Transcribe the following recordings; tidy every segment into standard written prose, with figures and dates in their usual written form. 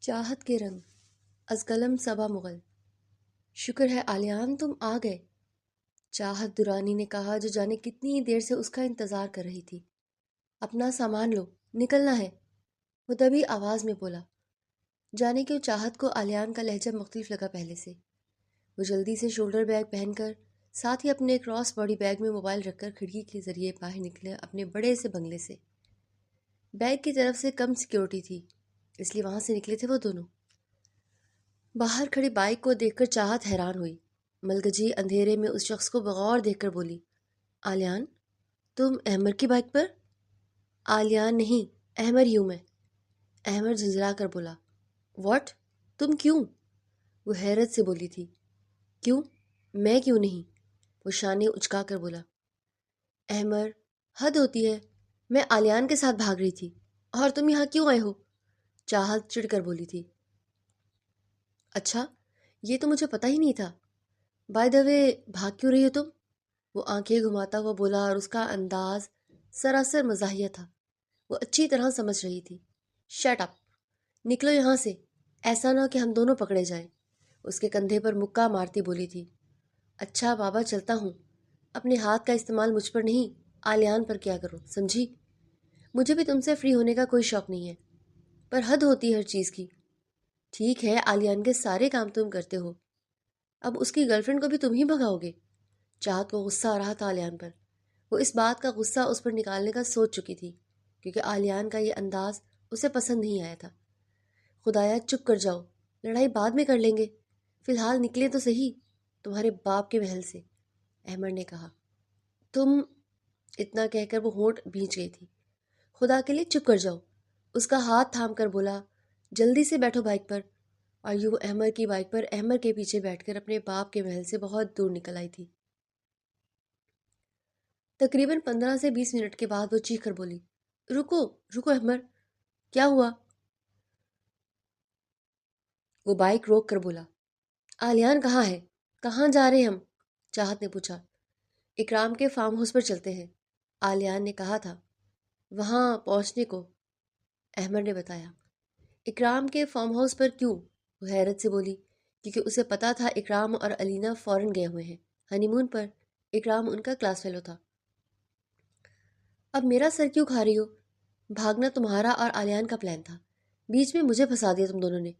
چاہت کے رنگ از قلم صبا مغل۔ شکر ہے آلیان تم آ گئے، چاہت درانی نے کہا جو جانے کتنی دیر سے اس کا انتظار کر رہی تھی۔ اپنا سامان لو، نکلنا ہے، وہ دبی آواز میں بولا۔ جانے کیوں چاہت کو آلیان کا لہجہ مختلف لگا پہلے سے۔ وہ جلدی سے شولڈر بیگ پہن کر ساتھ ہی اپنے کراس باڈی بیگ میں موبائل رکھ کر کھڑکی کے ذریعے باہر نکلے اپنے بڑے سے بنگلے سے۔ بیگ کی طرف سے کم سیکیورٹی تھی، اس لیے وہاں سے نکلے تھے وہ دونوں۔ باہر کھڑی بائک کو دیکھ کر چاہت حیران ہوئی۔ ملگجی اندھیرے میں اس شخص کو بغور دیکھ کر بولی، آلیان تم احمر کی بائک پر؟ آلیان نہیں، احمر ہی ہوں میں، احمر جھنجھلا کر بولا۔ واٹ؟ تم کیوں؟ وہ حیرت سے بولی تھی۔ کیوں؟ میں کیوں نہیں؟ وہ شانے اچکا کر بولا۔ احمر، حد ہوتی ہے، میں آلیان کے ساتھ بھاگ رہی تھی، اور تم یہاں کیوں آئے ہو؟ چاہت چڑ کر بولی تھی۔ اچھا، یہ تو مجھے پتہ ہی نہیں تھا۔ بائی دا وے، بھاگ کیوں رہی ہو تم؟ وہ آنکھیں گھماتا ہوا بولا اور اس کا انداز سراسر مزاحیہ تھا۔ وہ اچھی طرح سمجھ رہی تھی۔ شٹ اپ، نکلو یہاں سے، ایسا نہ کہ ہم دونوں پکڑے جائیں۔ اس کے کندھے پر مکہ مارتی بولی تھی۔ اچھا بابا، چلتا ہوں، اپنے ہاتھ کا استعمال مجھ پر نہیں آلیان پر کیا کرو، سمجھی؟ مجھے بھی تم سے فری ہونے کا کوئی شوق نہیں ہے، پر حد ہوتی ہے ہر چیز کی۔ ٹھیک ہے، آلیان کے سارے کام تم کرتے ہو، اب اس کی گرل فرینڈ کو بھی تم ہی بھگاؤ گے؟ چاہت کو غصہ آ رہا تھا آلیان پر۔ وہ اس بات کا غصہ اس پر نکالنے کا سوچ چکی تھی، کیونکہ آلیان کا یہ انداز اسے پسند نہیں آیا تھا۔ خدایا چپ کر جاؤ، لڑائی بعد میں کر لیں گے، فی الحال نکلے تو صحیح تمہارے باپ کے محل سے، احمد نے کہا۔ تم، اتنا کہہ کر وہ ہونٹ بھینچ گئی تھی۔ خدا کے لیے چپ کر جاؤ، اس کا ہاتھ تھام کر بولا۔ جلدی سے بیٹھو بائک پر، اور یوں احمد کی بائک پر احمد کے پیچھے بیٹھ کر اپنے باپ کے محل سے بہت دور نکل آئی تھی۔ تقریباً 15 سے 20 منٹ کے بعد وہ چیخ کر بولی، رکو رکو احمد، کیا ہوا؟ وہ بائک روک کر بولا، آلیان کہاں ہے؟ کہاں جا رہے ہم؟ چاہت نے پوچھا۔ اکرام کے فارم ہاؤس پر چلتے ہیں، آلیان نے کہا تھا۔ وہاں پہنچنے کو، احمد نے بتایا۔ اکرام کے فارم ہاؤس پر کیوں؟ وہ حیرت سے بولی، کیونکہ اسے پتا تھا اکرام اور علینا فورن گئے ہوئے ہیں ہنی مون پر۔ اکرام ان کا کلاس فیلو تھا۔ اب میرا سر کیوں کھا رہی ہو؟ بھاگنا تمہارا اور آلیان کا پلان تھا، بیچ میں مجھے پھنسا دیا تم دونوں نے۔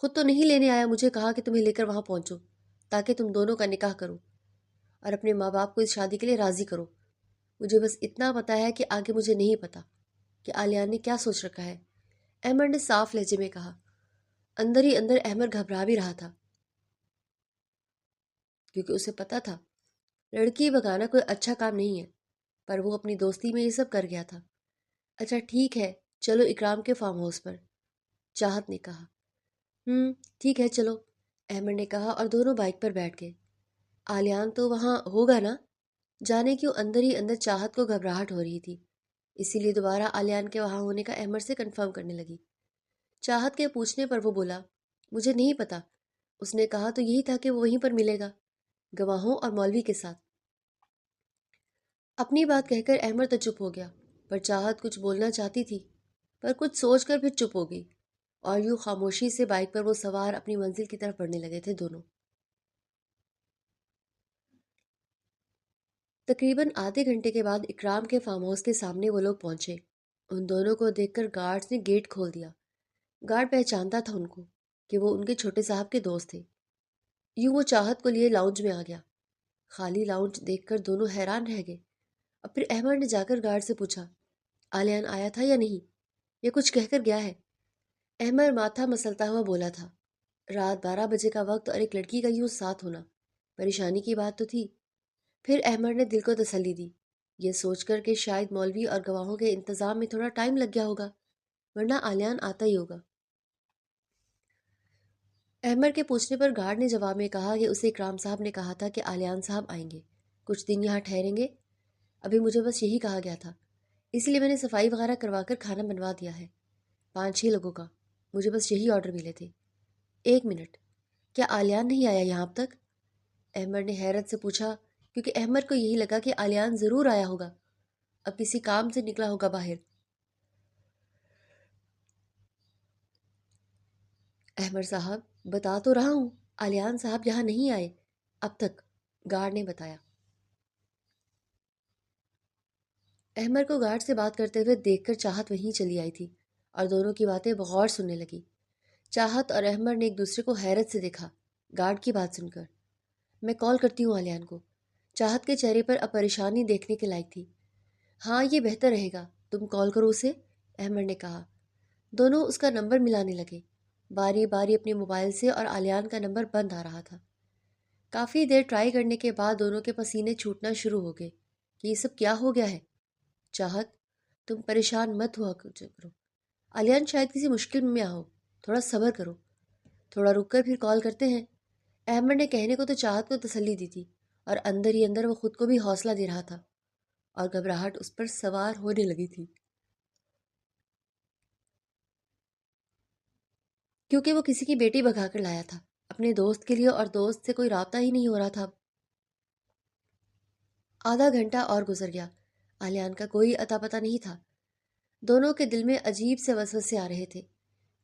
خود تو نہیں لینے آیا، مجھے کہا کہ تمہیں لے کر وہاں پہنچو تاکہ تم دونوں کا نکاح کرو اور اپنے ماں باپ کو اس شادی کے لیے راضی کرو۔ مجھے بس اتنا پتا ہے کہ آگے مجھے نہیں پتا کہ آلیان نے کیا سوچ رکھا ہے، احمد نے صاف لہجے میں کہا۔ اندر ہی اندر احمد گھبرا بھی رہا تھا، کیونکہ اسے پتا تھا لڑکی بھگانا کوئی اچھا کام نہیں ہے، پر وہ اپنی دوستی میں یہ سب کر گیا تھا۔ اچھا ٹھیک ہے، چلو اکرام کے فارم ہاؤس پر، چاہت نے کہا۔ ٹھیک ہے چلو، احمد نے کہا اور دونوں بائک پر بیٹھ گئے۔ آلیان تو وہاں ہوگا نا؟ جانے کیوں اندر ہی اندر چاہت کو گھبراہٹ ہو رہی تھی، اسی لیے دوبارہ آلیان کے وہاں ہونے کا احمد سے کنفرم کرنے لگی۔ چاہت کے پوچھنے پر وہ بولا، مجھے نہیں پتا، اس نے کہا تو یہی تھا کہ وہ وہیں پر ملے گا، گواہوں اور مولوی کے ساتھ۔ اپنی بات کہہ کر احمد تو چپ ہو گیا، پر چاہت کچھ بولنا چاہتی تھی، پر کچھ سوچ کر پھر چپ ہو گئی، اور یوں خاموشی سے بائک پر وہ سوار اپنی منزل کی طرف بڑھنے لگے تھے دونوں۔ تقریباً آدھے گھنٹے کے بعد اکرام کے فارم ہاؤس کے سامنے وہ لوگ پہنچے۔ ان دونوں کو دیکھ کر گارڈز نے گیٹ کھول دیا۔ گارڈ پہچانتا تھا ان کو کہ وہ ان کے چھوٹے صاحب کے دوست تھے۔ یوں وہ چاہت کو لیے لاؤنج میں آ گیا۔ خالی لاؤنج دیکھ کر دونوں حیران رہ گئے۔ اب پھر احمد نے جا کر گارڈ سے پوچھا، آلیان آیا تھا یا نہیں؟ یہ کچھ کہہ کر گیا ہے؟ احمد ماتھا مسلتا ہوا بولا تھا، رات 12 بجے کا وقت اور ایک لڑکی کا یوں ساتھ ہونا پریشانی کی بات تو تھی۔ پھر احمد نے دل کو تسلی دی، یہ سوچ کر کہ شاید مولوی اور گواہوں کے انتظام میں تھوڑا ٹائم لگ گیا ہوگا، ورنہ آلیان آتا ہی ہوگا۔ احمد کے پوچھنے پر گارڈ نے جواب میں کہا کہ اسے اکرام صاحب نے کہا تھا کہ آلیان صاحب آئیں گے، کچھ دن یہاں ٹھہریں گے۔ ابھی مجھے بس یہی کہا گیا تھا، اس لیے میں نے صفائی وغیرہ کروا کر کھانا بنوا دیا ہے، 5-6 لوگوں کا، مجھے بس یہی آرڈر ملے تھے۔ ایک منٹ، کیا آلیان نہیں آیا یہاں اب تک؟ احمد نے حیرت سے پوچھا، کیونکہ احمد کو یہی لگا کہ آلیان ضرور آیا ہوگا، اب کسی کام سے نکلا ہوگا باہر۔ احمد صاحب بتا تو رہا ہوں، آلیان صاحب یہاں نہیں آئے اب تک، گارڈ نے بتایا۔ احمد کو گارڈ سے بات کرتے ہوئے دیکھ کر چاہت وہیں چلی آئی تھی اور دونوں کی باتیں بغور سننے لگی۔ چاہت اور احمد نے ایک دوسرے کو حیرت سے دیکھا گارڈ کی بات سن کر۔ میں کال کرتی ہوں آلیان کو۔ چاہت کے چہرے پر اب پریشانی دیکھنے کے لائق تھی۔ ہاں یہ بہتر رہے گا، تم کال کرو اسے، احمد نے کہا۔ دونوں اس کا نمبر ملانے لگے، باری باری اپنے موبائل سے، اور آلیان کا نمبر بند آ رہا تھا۔ کافی دیر ٹرائی کرنے کے بعد دونوں کے پسینے چھوٹنا شروع ہو گئے کہ یہ سب کیا ہو گیا ہے۔ چاہت تم پریشان مت ہوا کرو، آلیان شاید کسی مشکل میں ہو، تھوڑا صبر کرو، تھوڑا رک کر پھر کال کرتے ہیں۔ احمد نے کہنے کو تو چاہت کو تسلی دی تھی، اور اندر ہی اندر وہ خود کو بھی حوصلہ دے رہا تھا، اور گھبراہٹ اس پر سوار ہونے لگی تھی، کیونکہ وہ کسی کی بیٹی بھگا کر لایا تھا اپنے دوست کے لیے، اور دوست سے کوئی رابطہ ہی نہیں ہو رہا تھا۔ آدھا گھنٹہ اور گزر گیا، آلیان کا کوئی اتا پتہ نہیں تھا۔ دونوں کے دل میں عجیب سے وسوسے آ رہے تھے۔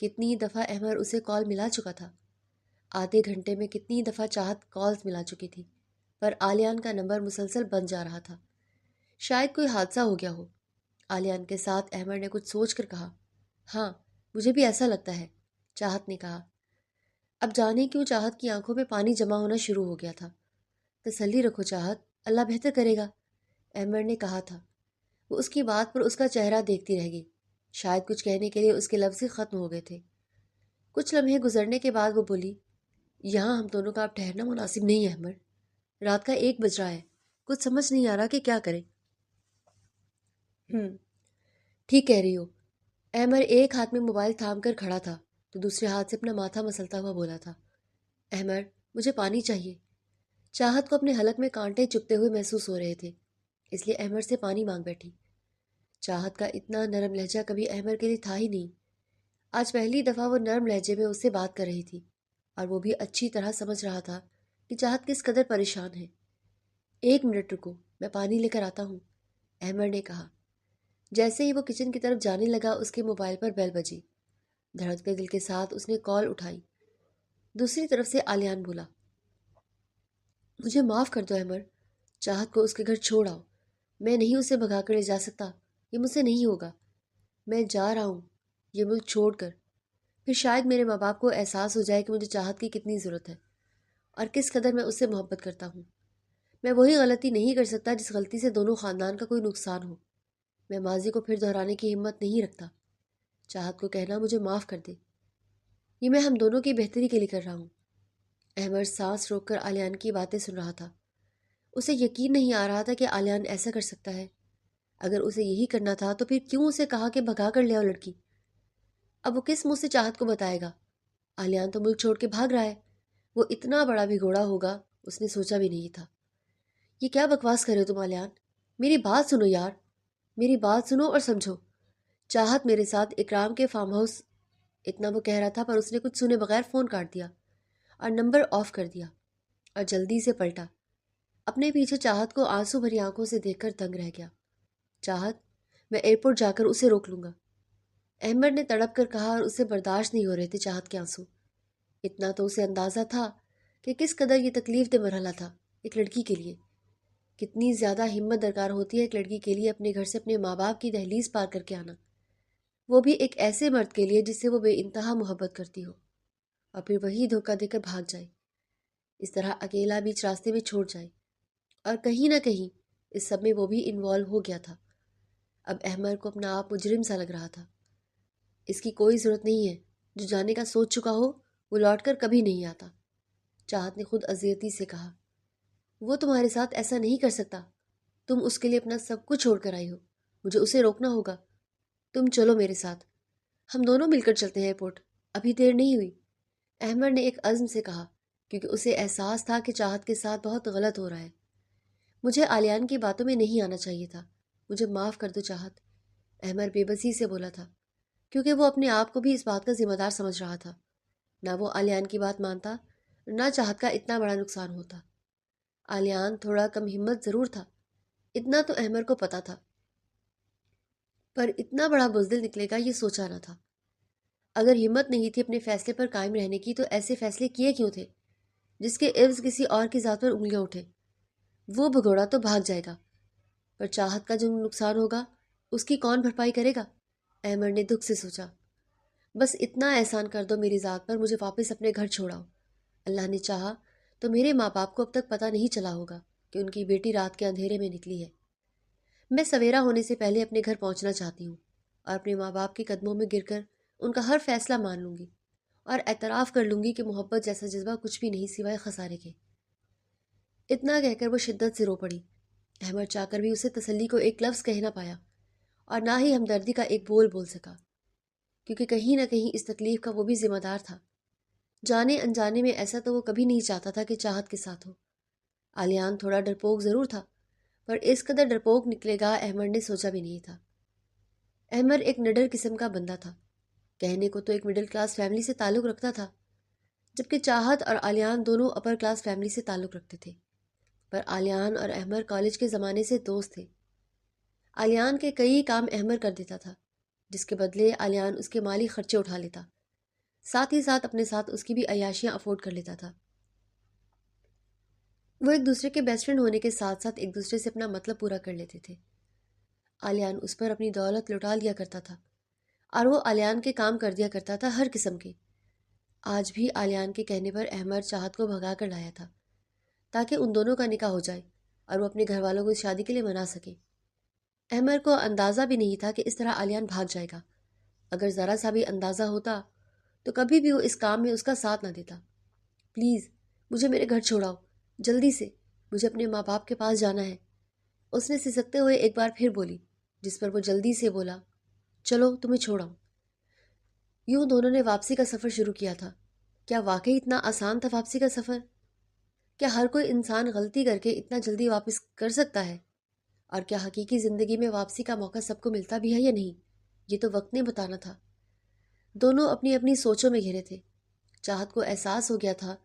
کتنی دفعہ احمد اسے کال ملا چکا تھا، آدھے گھنٹے میں کتنی دفعہ چاہت کالز ملا چکی تھی، پر آلیان کا نمبر مسلسل بند جا رہا تھا۔ شاید کوئی حادثہ ہو گیا ہو۔ آلیان کے ساتھ احمد نے کچھ سوچ کر کہا، ہاں مجھے بھی ایسا لگتا ہے، چاہت نے کہا۔ اب جانے کیوں چاہت کی آنکھوں میں پانی جمع ہونا شروع ہو گیا تھا۔ تسلی رکھو چاہت، اللہ بہتر کرے گا، احمد نے کہا تھا۔ وہ اس کی بات پر اس کا چہرہ دیکھتی رہ گئی، شاید کچھ کہنے کے لیے اس کے لفظ ہی ختم ہو گئے تھے۔ کچھ لمحے گزرنے کے بعد وہ بولی، یہاں ہم دونوں کا اب ٹھہرنا مناسب نہیں ہے احمد، رات کا 1 بج رہا ہے، کچھ سمجھ نہیں آ رہا کہ کیا کریں۔ ٹھیک کہہ رہی ہو، احمد ایک ہاتھ میں موبائل تھام کر کھڑا تھا تو دوسرے ہاتھ سے اپنا ماتھا مسلتا ہوا بولا تھا، احمد مجھے پانی چاہیے۔ چاہت کو اپنے حلق میں کانٹے چبھتے ہوئے محسوس ہو رہے تھے، اس لیے احمد سے پانی مانگ بیٹھی۔ چاہت کا اتنا نرم لہجہ کبھی احمد کے لیے تھا ہی نہیں۔ آج پہلی دفعہ وہ نرم لہجے میں اس سے بات کر رہی تھی، اور وہ بھی اچھی طرح سمجھ رہا تھا کہ چاہت کس قدر پریشان ہے۔ 1 منٹ رکو، میں پانی لے کر آتا ہوں، احمد نے کہا۔ جیسے ہی وہ کچن کی طرف جانے لگا اس کے موبائل پر بیل بجی۔ دھڑکتے دل کے ساتھ اس نے کال اٹھائی۔ دوسری طرف سے آلیان بولا، مجھے معاف کر دو احمد، چاہت کو اس کے گھر چھوڑ آؤ، میں نہیں اسے بھگا کر لے جا سکتا، یہ مجھ سے نہیں ہوگا، میں جا رہا ہوں یہ ملک چھوڑ کر، پھر شاید میرے ماں باپ کو احساس ہو جائے کہ مجھے چاہت کی کتنی ضرورت ہے اور کس قدر میں اس سے محبت کرتا ہوں۔ میں وہی غلطی نہیں کر سکتا جس غلطی سے دونوں خاندان کا کوئی نقصان ہو۔ میں ماضی کو پھر دہرانے کی ہمت نہیں رکھتا۔ چاہت کو کہنا مجھے معاف کر دے، یہ میں ہم دونوں کی بہتری کے لیے کر رہا ہوں۔ احمد سانس روک کر آلیان کی باتیں سن رہا تھا۔ اسے یقین نہیں آ رہا تھا کہ آلیان ایسا کر سکتا ہے۔ اگر اسے یہی کرنا تھا تو پھر کیوں اسے کہا کہ بھگا کر لے آؤ لڑکی؟ اب وہ کس منہ سے چاہت کو بتائے گا؟ آلیان تو ملک چھوڑ کے بھاگ رہا ہے، وہ اتنا بڑا بھگوڑا ہوگا اس نے سوچا بھی نہیں تھا۔ یہ کیا بکواس کر رہے ہو تم آلیان؟ میری بات سنو یار، میری بات سنو اور سمجھو۔ چاہت میرے ساتھ اکرام کے فارم ہاؤس، اتنا وہ کہہ رہا تھا پر اس نے کچھ سنے بغیر فون کاٹ دیا اور نمبر آف کر دیا اور جلدی سے پلٹا۔ اپنے پیچھے چاہت کو آنسو بھری آنکھوں سے دیکھ کر دنگ رہ گیا۔ چاہت، میں ایئرپورٹ جا کر اسے روک لوں گا، احمد نے تڑپ کر کہا، اور اسے برداشت نہیں ہو رہے تھے چاہت کے آنسو۔ اتنا تو اسے اندازہ تھا کہ کس قدر یہ تکلیف دہ مرحلہ تھا ایک لڑکی کے لیے، کتنی زیادہ ہمت درکار ہوتی ہے ایک لڑکی کے لیے اپنے گھر سے اپنے ماں باپ کی دہلیز پار کر کے آنا، وہ بھی ایک ایسے مرد کے لیے جس سے وہ بے انتہا محبت کرتی ہو، اور پھر وہی دھوکہ دے کر بھاگ جائے، اس طرح اکیلا بیچ راستے میں چھوڑ جائے۔ اور کہیں نہ کہیں اس سب میں وہ بھی انوالو ہو گیا تھا۔ اب احمد کو اپنا آپ مجرم سا لگ رہا تھا۔ اس کی کوئی ضرورت نہیں ہے، جو جانے کا سوچ چکا ہو وہ لوٹ کر کبھی نہیں آتا، چاہت نے خود اذیتی سے کہا۔ وہ تمہارے ساتھ ایسا نہیں کر سکتا، تم اس کے لیے اپنا سب کچھ چھوڑ کر آئی ہو، مجھے اسے روکنا ہوگا۔ تم چلو میرے ساتھ، ہم دونوں مل کر چلتے ہیں ایئرپورٹ، ابھی دیر نہیں ہوئی، احمد نے ایک عزم سے کہا، کیونکہ اسے احساس تھا کہ چاہت کے ساتھ بہت غلط ہو رہا ہے۔ مجھے آلیان کی باتوں میں نہیں آنا چاہیے تھا، مجھے معاف کر دو چاہت، احمد بے بسی سے بولا تھا، کیونکہ وہ اپنے آپ کو بھی اس بات کا ذمہ دار سمجھ رہا تھا۔ نہ وہ آلیان کی بات مانتا، نہ چاہت کا اتنا بڑا نقصان ہوتا۔ آلیان تھوڑا کم ہمت ضرور تھا، اتنا تو احمد کو پتا تھا، پر اتنا بڑا بزدل نکلے گا یہ سوچا نہ تھا۔ اگر ہمت نہیں تھی اپنے فیصلے پر قائم رہنے کی تو ایسے فیصلے کیے کیوں تھے جس کے عوض کسی اور کی ذات پر انگلیاں اٹھے؟ وہ بھگوڑا تو بھاگ جائے گا، پر چاہت کا جو نقصان ہوگا اس کی کون بھرپائی کرے گا؟ احمد نے دکھ سے سوچا۔ بس اتنا احسان کر دو میری ذات پر، مجھے واپس اپنے گھر چھوڑاؤ۔ اللہ نے چاہا تو میرے ماں باپ کو اب تک پتہ نہیں چلا ہوگا کہ ان کی بیٹی رات کے اندھیرے میں نکلی ہے۔ میں سویرا ہونے سے پہلے اپنے گھر پہنچنا چاہتی ہوں اور اپنے ماں باپ کے قدموں میں گر کر ان کا ہر فیصلہ مان لوں گی اور اعتراف کر لوں گی کہ محبت جیسا جذبہ کچھ بھی نہیں سوائے خسارے کے۔ اتنا کہہ کر وہ شدت سے رو پڑی۔ احمد چاہ کر بھی اسے تسلی کو ایک لفظ کہہ نہ پایا اور نہ ہی ہمدردی کا ایک بول بول سکا، کیونکہ کہیں نہ کہیں اس تکلیف کا وہ بھی ذمہ دار تھا۔ جانے انجانے میں ایسا تو وہ کبھی نہیں چاہتا تھا کہ چاہت کے ساتھ ہو۔ آلیان تھوڑا ڈرپوک ضرور تھا، پر اس قدر ڈرپوک نکلے گا احمد نے سوچا بھی نہیں تھا۔ احمد ایک نڈر قسم کا بندہ تھا، کہنے کو تو ایک مڈل کلاس فیملی سے تعلق رکھتا تھا، جبکہ چاہت اور آلیان دونوں اپر کلاس فیملی سے تعلق رکھتے تھے۔ پر آلیان اور احمد کالج کے زمانے سے دوست تھے۔ آلیان کے کئی کام احمد کر دیتا تھا، جس کے بدلے آلیان اس کے مالی خرچے اٹھا لیتا، ساتھ ہی ساتھ اپنے ساتھ اس کی بھی عیاشیاں افورڈ کر لیتا تھا۔ وہ ایک دوسرے کے بیسٹ فرینڈ ہونے کے ساتھ ساتھ ایک دوسرے سے اپنا مطلب پورا کر لیتے تھے۔ آلیان اس پر اپنی دولت لوٹا لیا کرتا تھا اور وہ آلیان کے کام کر دیا کرتا تھا ہر قسم کے۔ آج بھی آلیان کے کہنے پر احمد چاہت کو بھگا کر لایا تھا تاکہ ان دونوں کا نکاح ہو جائے اور وہ اپنے گھر والوں کو اس شادی کے لیے منا سکے۔ احمد کو اندازہ بھی نہیں تھا کہ اس طرح آلیان بھاگ جائے گا۔ اگر ذرا سا بھی اندازہ ہوتا تو کبھی بھی وہ اس کام میں اس کا ساتھ نہ دیتا۔ پلیز مجھے میرے گھر چھوڑاؤ، جلدی سے، مجھے اپنے ماں باپ کے پاس جانا ہے، اس نے سسکتے ہوئے ایک بار پھر بولی، جس پر وہ جلدی سے بولا، چلو تمہیں چھوڑاؤں۔ یوں دونوں نے واپسی کا سفر شروع کیا تھا۔ کیا واقعی اتنا آسان تھا واپسی کا سفر؟ کیا ہر کوئی انسان غلطی کر کے اتنا جلدی واپس کر سکتا ہے؟ اور کیا حقیقی زندگی میں واپسی کا موقع سب کو ملتا بھی ہے یا نہیں؟ یہ تو وقت نے بتانا تھا۔ دونوں اپنی اپنی سوچوں میں گھرے تھے۔ چاہت کو احساس ہو گیا تھا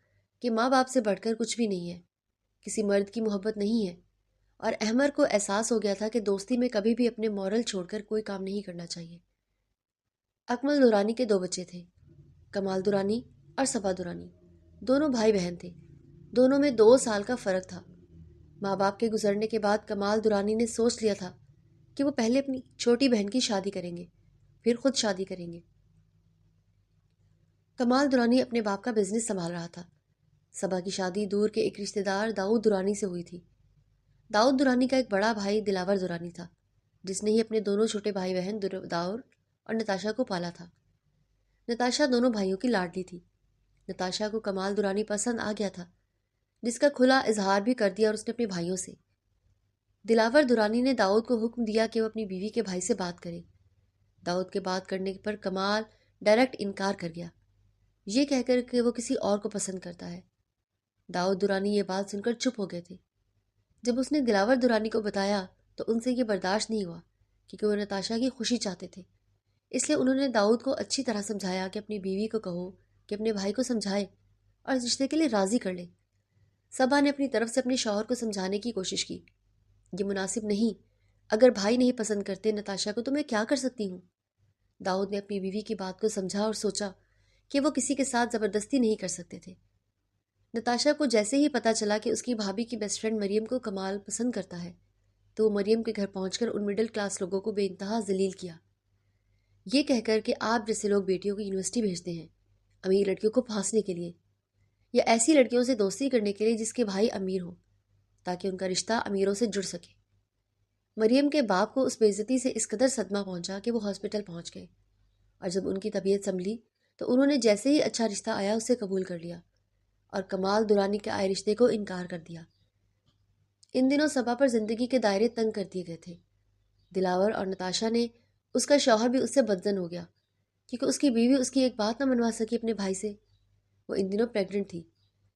کہ ماں باپ سے بڑھ کر کچھ بھی نہیں ہے، کسی مرد کی محبت نہیں ہے، اور احمد کو احساس ہو گیا تھا کہ دوستی میں کبھی بھی اپنے مورل چھوڑ کر کوئی کام نہیں کرنا چاہیے۔ اکمل دورانی کے 2 بچے تھے، کمال دورانی اور صبا دورانی۔ دونوں بھائی بہن تھے، دونوں میں 2 سال کا فرق تھا۔ ماں باپ کے گزرنے کے بعد کمال دورانی نے سوچ لیا تھا کہ وہ پہلے اپنی چھوٹی بہن کی شادی کریں گے، پھر خود شادی کریں گے۔ کمال دورانی اپنے باپ کا بزنس سنبھال رہا تھا۔ صبا کی شادی دور کے ایک رشتہ دار داؤد دورانی سے ہوئی تھی۔ داؤد دورانی کا ایک بڑا بھائی دلاور دورانی تھا، جس نے ہی اپنے دونوں چھوٹے بھائی بہن داؤر اور نتاشا کو پالا تھا۔ نتاشا دونوں بھائیوں کی لاڈلی تھی۔ نتاشا کو کمال دورانی پسند آ گیا تھا، جس کا کھلا اظہار بھی کر دیا اور اس نے اپنے بھائیوں سے۔ دلاور دورانی نے داؤد کو حکم دیا کہ وہ اپنی بیوی کے بھائی سے بات کرے۔ داؤد کے بات کرنے پر کمال ڈائریکٹ انکار کر گیا، یہ کہہ کر کہ وہ کسی اور کو پسند کرتا ہے۔ داؤد دورانی یہ بات سن کر چپ ہو گئے تھے۔ جب اس نے دلاور دورانی کو بتایا تو ان سے یہ برداشت نہیں ہوا، کیونکہ وہ نتاشا کی خوشی چاہتے تھے۔ اس لیے انہوں نے داؤد کو اچھی طرح سمجھایا کہ اپنی بیوی کو کہو کہ اپنے بھائی کو سمجھائے اور اس رشتے کے لیے راضی کر لے۔ صبا نے اپنی طرف سے اپنے شوہر کو سمجھانے کی کوشش کی، یہ مناسب نہیں، اگر بھائی نہیں پسند کرتے نتاشا کو تو میں کیا کر سکتی ہوں۔ داؤد نے اپنی بیوی کی بات کو سمجھا اور سوچا کہ وہ کسی کے ساتھ زبردستی نہیں کر سکتے تھے۔ نتاشا کو جیسے ہی پتہ چلا کہ اس کی بھابھی کی بیسٹ فرینڈ مریم کو کمال پسند کرتا ہے تو وہ مریم کے گھر پہنچ کر ان مڈل کلاس لوگوں کو بے انتہا ذلیل کیا، یہ کہہ کر کہ آپ جیسے لوگ بیٹیوں کو یونیورسٹی بھیجتے ہیں امیر لڑکیوں کو پھانسنے کے لیے، یا ایسی لڑکیوں سے دوستی کرنے کے لیے جس کے بھائی امیر ہوں تاکہ ان کا رشتہ امیروں سے جڑ سکے۔ مریم کے باپ کو اس بے عزتی سے اس قدر صدمہ پہنچا کہ وہ ہاسپٹل پہنچ گئے، اور جب ان کی طبیعت سنبھلی تو انہوں نے جیسے ہی اچھا رشتہ آیا اسے قبول کر لیا اور کمال دورانی کے آئے رشتے کو انکار کر دیا۔ ان دنوں صبا پر زندگی کے دائرے تنگ کر دیے گئے تھے۔ دلاور اور نتاشا نے اس کا شوہر بھی اس سے بدظن ہو گیا، کیونکہ اس کی بیوی اس کی ایک بات نہ منوا سکی اپنے بھائی سے۔ وہ ان دنوں پریگننٹ تھی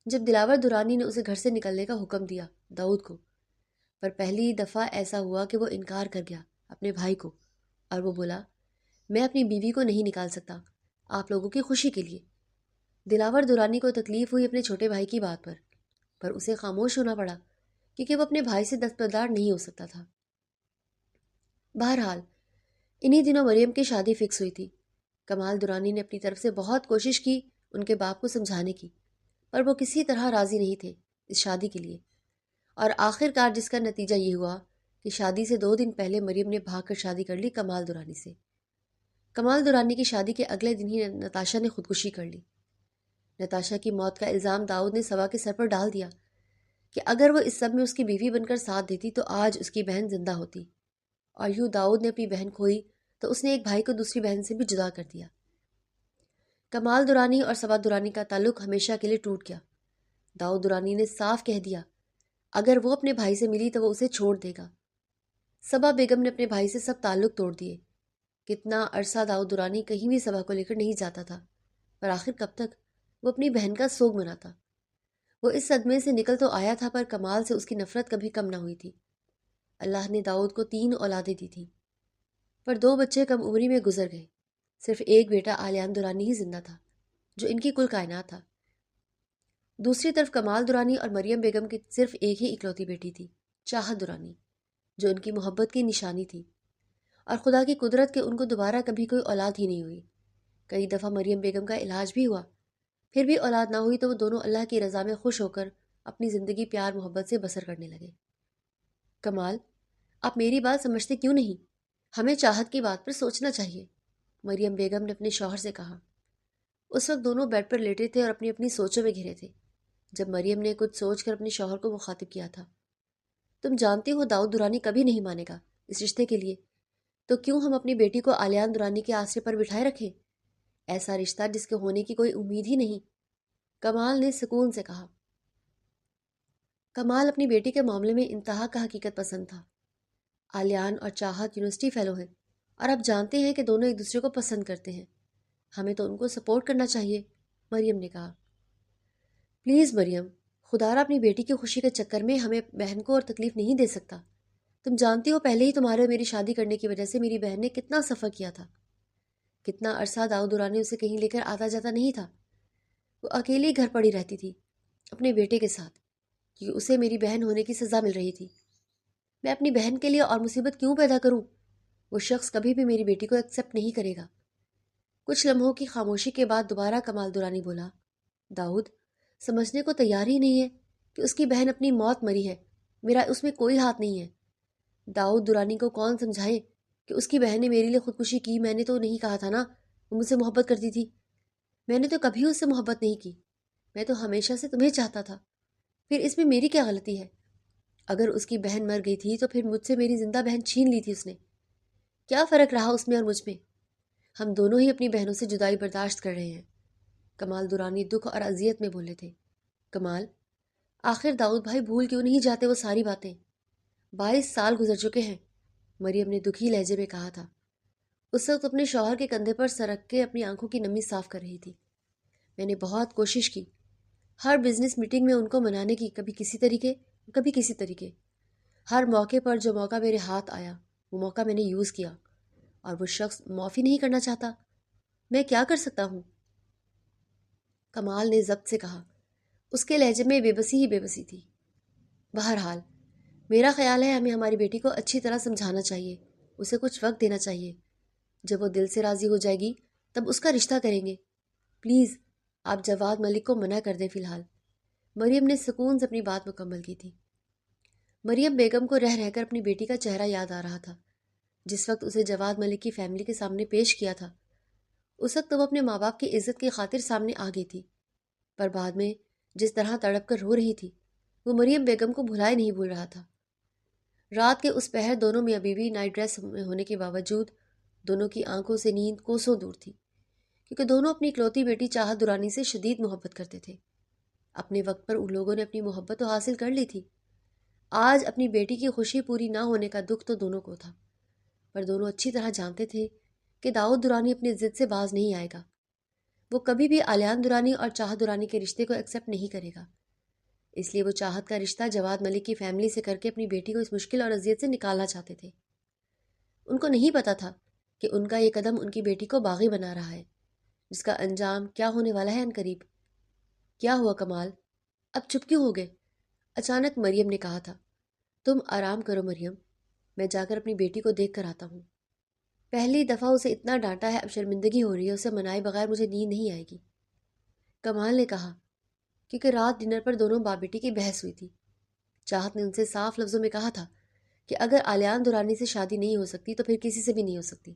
جب دلاور دورانی نے اسے گھر سے نکلنے کا حکم دیا داؤد کو، پر پہلی دفعہ ایسا ہوا کہ وہ انکار کر گیا اپنے بھائی کو، اور وہ بولا، میں اپنی بیوی کو نہیں نکال سکتا آپ لوگوں کی خوشی کے لیے۔ دلاور دورانی کو تکلیف ہوئی اپنے چھوٹے بھائی کی بات پر اسے خاموش ہونا پڑا کیونکہ وہ اپنے بھائی سے دستبردار نہیں ہو سکتا تھا۔ بہرحال انہی دنوں مریم کی شادی فکس ہوئی تھی۔ کمال درانی نے اپنی طرف سے بہت کوشش کی ان کے باپ کو سمجھانے کی، پر وہ کسی طرح راضی نہیں تھے اس شادی کے لیے، اور آخر کار جس کا نتیجہ یہ ہوا کہ شادی سے 2 دن پہلے مریم نے بھاگ کر شادی کر لی کمال درانی سے۔ کمال درانی کی شادی کے اگلے دن ہی نتاشا نے خودکشی کر لی۔ نتاشا کی موت کا الزام داؤد نے صبا کے سر پر ڈال دیا کہ اگر وہ اس سب میں اس کی بیوی بن کر ساتھ دیتی تو آج اس کی بہن زندہ ہوتی، اور یوں داؤد نے اپنی بہن کھوئی تو اس نے ایک بھائی کو دوسری بہن سے بھی جدا کر دیا۔ کمال درانی اور صبا درانی کا تعلق ہمیشہ کے لیے ٹوٹ گیا۔ داؤد درانی نے صاف کہہ دیا اگر وہ اپنے بھائی سے ملی تو وہ اسے چھوڑ دے گا۔ صبا بیگم نے اپنے بھائی سے سب تعلق توڑ دیے۔ کتنا عرصہ داؤد درانی کہیں بھی صبا کو لے کر نہیں جاتا تھا، پر آخر کب تک وہ اپنی بہن کا سوگ مناتا۔ وہ اس صدمے سے نکل تو آیا تھا، پر کمال سے اس کی نفرت کبھی کم نہ ہوئی تھی۔ اللہ نے داؤد کو 3 اولادیں دی تھیں، پر 2 بچے کم عمری میں گزر گئے۔ صرف ایک بیٹا آلیان درانی ہی زندہ تھا، جو ان کی کل کائنات تھا۔ دوسری طرف کمال درانی اور مریم بیگم کی صرف ایک ہی اکلوتی بیٹی تھی، چاہت درانی، جو ان کی محبت کی نشانی تھی، اور خدا کی قدرت کہ ان کو دوبارہ کبھی کوئی اولاد ہی نہیں ہوئی۔ کئی دفعہ مریم بیگم کا علاج بھی ہوا، پھر بھی اولاد نہ ہوئی تو وہ دونوں اللہ کی رضا میں خوش ہو کر اپنی زندگی پیار محبت سے بسر کرنے لگے۔ کمال، آپ میری بات سمجھتے کیوں نہیں؟ ہمیں چاہت کی بات پر سوچنا چاہیے، مریم بیگم نے اپنے شوہر سے کہا۔ اس وقت دونوں بیڈ پر لیٹے تھے اور اپنی اپنی سوچوں میں گھرے تھے، جب مریم نے کچھ سوچ کر اپنے شوہر کو مخاطب کیا تھا۔ تم جانتے ہو داؤد درانی کبھی نہیں مانے گا اس رشتے کے لیے، تو کیوں ہم اپنی بیٹی کو آلیان درانی کے آسرے پر بٹھائے رکھیں؟ ایسا رشتہ جس کے ہونے کی کوئی امید ہی نہیں، کمال نے سکون سے کہا۔ کمال اپنی بیٹی کے معاملے میں انتہا کا حقیقت پسند تھا۔ آلیان اور چاہت یونیورسٹی فیلو ہیں، اور آپ جانتے ہیں کہ دونوں ایک دوسرے کو پسند کرتے ہیں، ہمیں تو ان کو سپورٹ کرنا چاہیے، مریم نے کہا۔ پلیز مریم، خدارا اپنی بیٹی کی خوشی کے چکر میں ہمیں بہن کو اور تکلیف نہیں دے سکتا۔ تم جانتی ہو پہلے ہی تمہارے اور میری شادی کرنے کی وجہ سے میری بہن نے کتنا سفر کیا تھا۔ کتنا عرصہ داؤد درانی اسے کہیں لے کر آتا جاتا نہیں تھا۔ وہ اکیلی گھر پڑی رہتی تھی اپنے بیٹے کے ساتھ، کیونکہ اسے میری بہن ہونے کی سزا مل رہی تھی۔ میں اپنی بہن کے لیے اور مصیبت کیوں پیدا کروں؟ وہ شخص کبھی بھی میری بیٹی کو ایکسیپٹ نہیں کرے گا۔ کچھ لمحوں کی خاموشی کے بعد دوبارہ کمال درانی بولا، داؤد سمجھنے کو تیار ہی نہیں ہے کہ اس کی بہن اپنی موت مری ہے، میرا اس میں کوئی ہاتھ نہیں ہے۔ داؤد درانی کو کون سمجھائے کہ اس کی بہن نے میرے لیے خودکشی کی؟ میں نے تو نہیں کہا تھا نا وہ مجھ سے محبت کرتی تھی؟ میں نے تو کبھی اس سے محبت نہیں کی، میں تو ہمیشہ سے تمہیں چاہتا تھا، پھر اس میں میری کیا غلطی ہے؟ اگر اس کی بہن مر گئی تھی تو پھر مجھ سے میری زندہ بہن چھین لی تھی اس نے، کیا فرق رہا اس میں اور مجھ میں؟ ہم دونوں ہی اپنی بہنوں سے جدائی برداشت کر رہے ہیں، کمال درانی دکھ اور اذیت میں بولے تھے۔ کمال، آخر داؤد بھائی بھول کیوں نہیں جاتے وہ ساری باتیں؟ 22 سال گزر چکے ہیں، مریم نے دکھی لہجے میں کہا تھا۔ اس وقت اپنے شوہر کے کندھے پر سر رکھ کے اپنی آنکھوں کی نمی صاف کر رہی تھی۔ میں نے بہت کوشش کی، ہر بزنس میٹنگ میں ان کو منانے کی، کبھی کسی طریقے کبھی کسی طریقے، ہر موقع پر جو موقع میرے ہاتھ آیا وہ موقع میں نے یوز کیا، اور وہ شخص معافی نہیں کرنا چاہتا، میں کیا کر سکتا ہوں؟ کمال نے ضبط سے کہا۔ اس کے لہجے میں بے بسی ہی بے بسی تھی۔ بہرحال میرا خیال ہے ہمیں ہماری بیٹی کو اچھی طرح سمجھانا چاہیے، اسے کچھ وقت دینا چاہیے، جب وہ دل سے راضی ہو جائے گی تب اس کا رشتہ کریں گے۔ پلیز آپ جواد ملک کو منع کر دیں فی الحال، مریم نے سکون سے اپنی بات مکمل کی تھی۔ مریم بیگم کو رہ رہ کر اپنی بیٹی کا چہرہ یاد آ رہا تھا، جس وقت اسے جواد ملک کی فیملی کے سامنے پیش کیا تھا۔ اس وقت وہ اپنے ماں باپ کی عزت کی خاطر سامنے آ گئی تھی، پر بعد میں جس طرح تڑپ کر رو رہی تھی وہ مریم بیگم کو بھلائے نہیں بھول رہا تھا۔ رات کے اس پہر دونوں میاں بیوی نائٹ ڈریس میں ہونے کے باوجود دونوں کی آنکھوں سے نیند کوسوں دور تھی، کیونکہ دونوں اپنی اکلوتی بیٹی چاہت درانی سے شدید محبت کرتے تھے۔ اپنے وقت پر ان لوگوں نے اپنی محبت تو حاصل کر لی تھی، آج اپنی بیٹی کی خوشی پوری نہ ہونے کا دکھ تو دونوں کو تھا، پر دونوں اچھی طرح جانتے تھے کہ داؤد درانی اپنی ضد سے باز نہیں آئے گا۔ وہ کبھی بھی آلیان درانی اور چاہت درانی کے رشتے کو ایکسیپٹ نہیں کرے گا، اس لیے وہ چاہت کا رشتہ جواد ملک کی فیملی سے کر کے اپنی بیٹی کو اس مشکل اور اذیت سے نکالنا چاہتے تھے۔ ان کو نہیں پتا تھا کہ ان کا یہ قدم ان کی بیٹی کو باغی بنا رہا ہے، جس کا انجام کیا ہونے والا ہے عنقریب۔ کیا ہوا کمال، اب چپ کیوں ہو گئے؟ اچانک مریم نے کہا تھا۔ تم آرام کرو مریم، میں جا کر اپنی بیٹی کو دیکھ کر آتا ہوں۔ پہلی دفعہ اسے اتنا ڈانٹا ہے، اب شرمندگی ہو رہی ہے، اسے منائے بغیر مجھے نیند نہیں آئے گی، کمال نے کہا، کیونکہ رات ڈنر پر دونوں باپ بیٹی کی بحث ہوئی تھی۔ چاہت نے ان سے صاف لفظوں میں کہا تھا کہ اگر آلیان دورانی سے شادی نہیں ہو سکتی تو پھر کسی سے بھی نہیں ہو سکتی،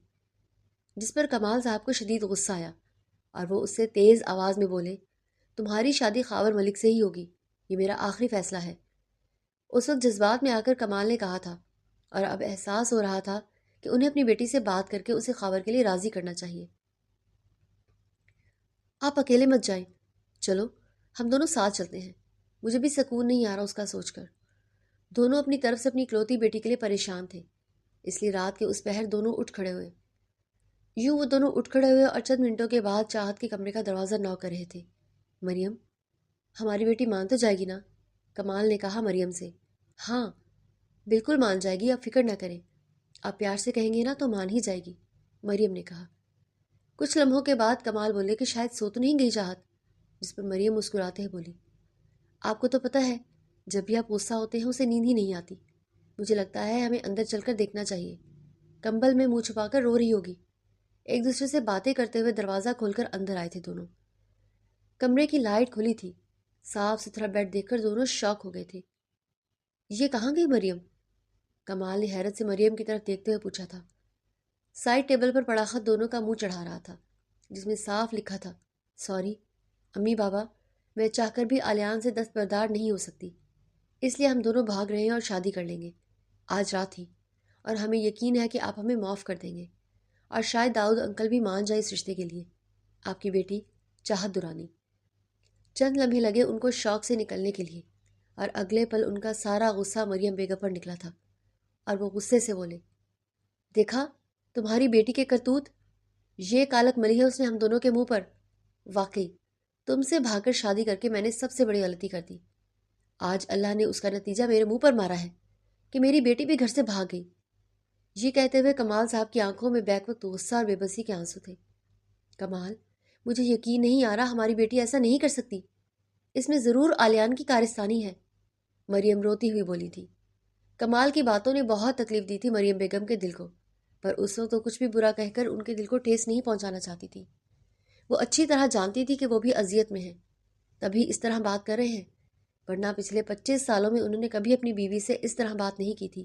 جس پر کمال صاحب کو شدید غصہ آیا اور وہ اس سے تیز آواز میں بولے، تمہاری شادی خاور ملک سے ہی ہوگی، یہ میرا آخری فیصلہ ہے۔ اس وقت جذبات میں آ کر کمال نے کہا تھا، اور اب احساس ہو رہا تھا کہ انہیں اپنی بیٹی سے بات کر کے اسے خاور کے لیے راضی کرنا چاہیے۔ آپ اکیلے مت جائیں، چلو ہم دونوں ساتھ چلتے ہیں، مجھے بھی سکون نہیں آ رہا اس کا سوچ کر۔ دونوں اپنی طرف سے اپنی اکلوتی بیٹی کے لیے پریشان تھے، اس لیے رات کے اس پہر دونوں اٹھ کھڑے ہوئے۔ یوں وہ دونوں اٹھ کھڑے ہوئے اور چند منٹوں کے بعد چاہت کے کمرے کا دروازہ نوک کر رہے تھے۔ مریم، ہماری بیٹی مان تو جائے گی نا؟ کمال نے کہا مریم سے۔ ہاں بالکل مان جائے گی، آپ فکر نہ کریں، آپ پیار سے کہیں گے نا تو مان ہی جائے گی، مریم نے کہا۔ کچھ لمحوں کے بعد کمال بولے کہ شاید سو تو نہیں گئی چاہت، جس پر مریم مسکراتے ہوئے بولی، آپ کو تو پتہ ہے جب بھی آپ غصہ ہوتے ہیں اسے نیند ہی نہیں آتی، مجھے لگتا ہے ہمیں اندر چل کر دیکھنا چاہیے۔ کمبل میں منہ چھپا کر رو رہی ہوگی۔ ایک دوسرے سے باتیں کرتے ہوئے دروازہ کھول کر اندر آئے تھے دونوں۔ کمرے کی لائٹ کھلی تھی، صاف ستھرا بیڈ دیکھ کر دونوں شاک ہو گئے تھے۔ یہ کہاں گئی مریم؟ کمال نے حیرت سے مریم کی طرف دیکھتے ہوئے پوچھا تھا۔ سائڈ ٹیبل پر پڑا خط دونوں کا منہ چڑھا رہا تھا، جس میں صاف لکھا تھا، سوری امی بابا، میں چاہ کر بھی آلیان سے دستبردار نہیں ہو سکتی، اس لیے ہم دونوں بھاگ رہے ہیں اور شادی کر لیں گے آج رات ہی، اور ہمیں یقین ہے کہ آپ ہمیں معاف کر دیں گے، اور شاید داؤد انکل بھی مان جائے اس رشتے کے لیے۔ آپ کی بیٹی چاہت درانی۔ چند لمحے لگے ان کو شوق سے نکلنے کے لیے، اور اگلے پل ان کا سارا غصہ مریم بیگم پر نکلا تھا، اور وہ غصے سے بولے، دیکھا تمہاری بیٹی کے کرتوت، یہ کالک ملی ہے اس نے ہم دونوں کے منہ پر۔ واقعی تم سے بھاگ کر شادی کر کے میں نے سب سے بڑی غلطی کر دی، آج اللہ نے اس کا نتیجہ میرے منہ پر مارا ہے کہ میری بیٹی بھی گھر سے بھاگ گئی۔ یہ کہتے ہوئے کمال صاحب کی آنکھوں میں بیک وقت غصہ اور بے بسی کے آنسو تھے۔ کمال، مجھے یقین نہیں آ رہا ہماری بیٹی ایسا نہیں کر سکتی، اس میں ضرور آلیان کی کارستانی ہے، مریم روتی ہوئی بولی تھی۔ کمال کی باتوں نے بہت تکلیف دی تھی مریم بیگم کے دل کو، پر اس وقت وہ کچھ بھی برا کہہ کر ان کے دل کو ٹھیس نہیں پہنچانا چاہتی تھی۔ وہ اچھی طرح جانتی تھی کہ وہ بھی اذیت میں ہیں، تبھی اس طرح بات کر رہے ہیں، ورنہ پچھلے 25 سالوں میں انہوں نے کبھی اپنی بیوی سے اس طرح بات نہیں کی تھی۔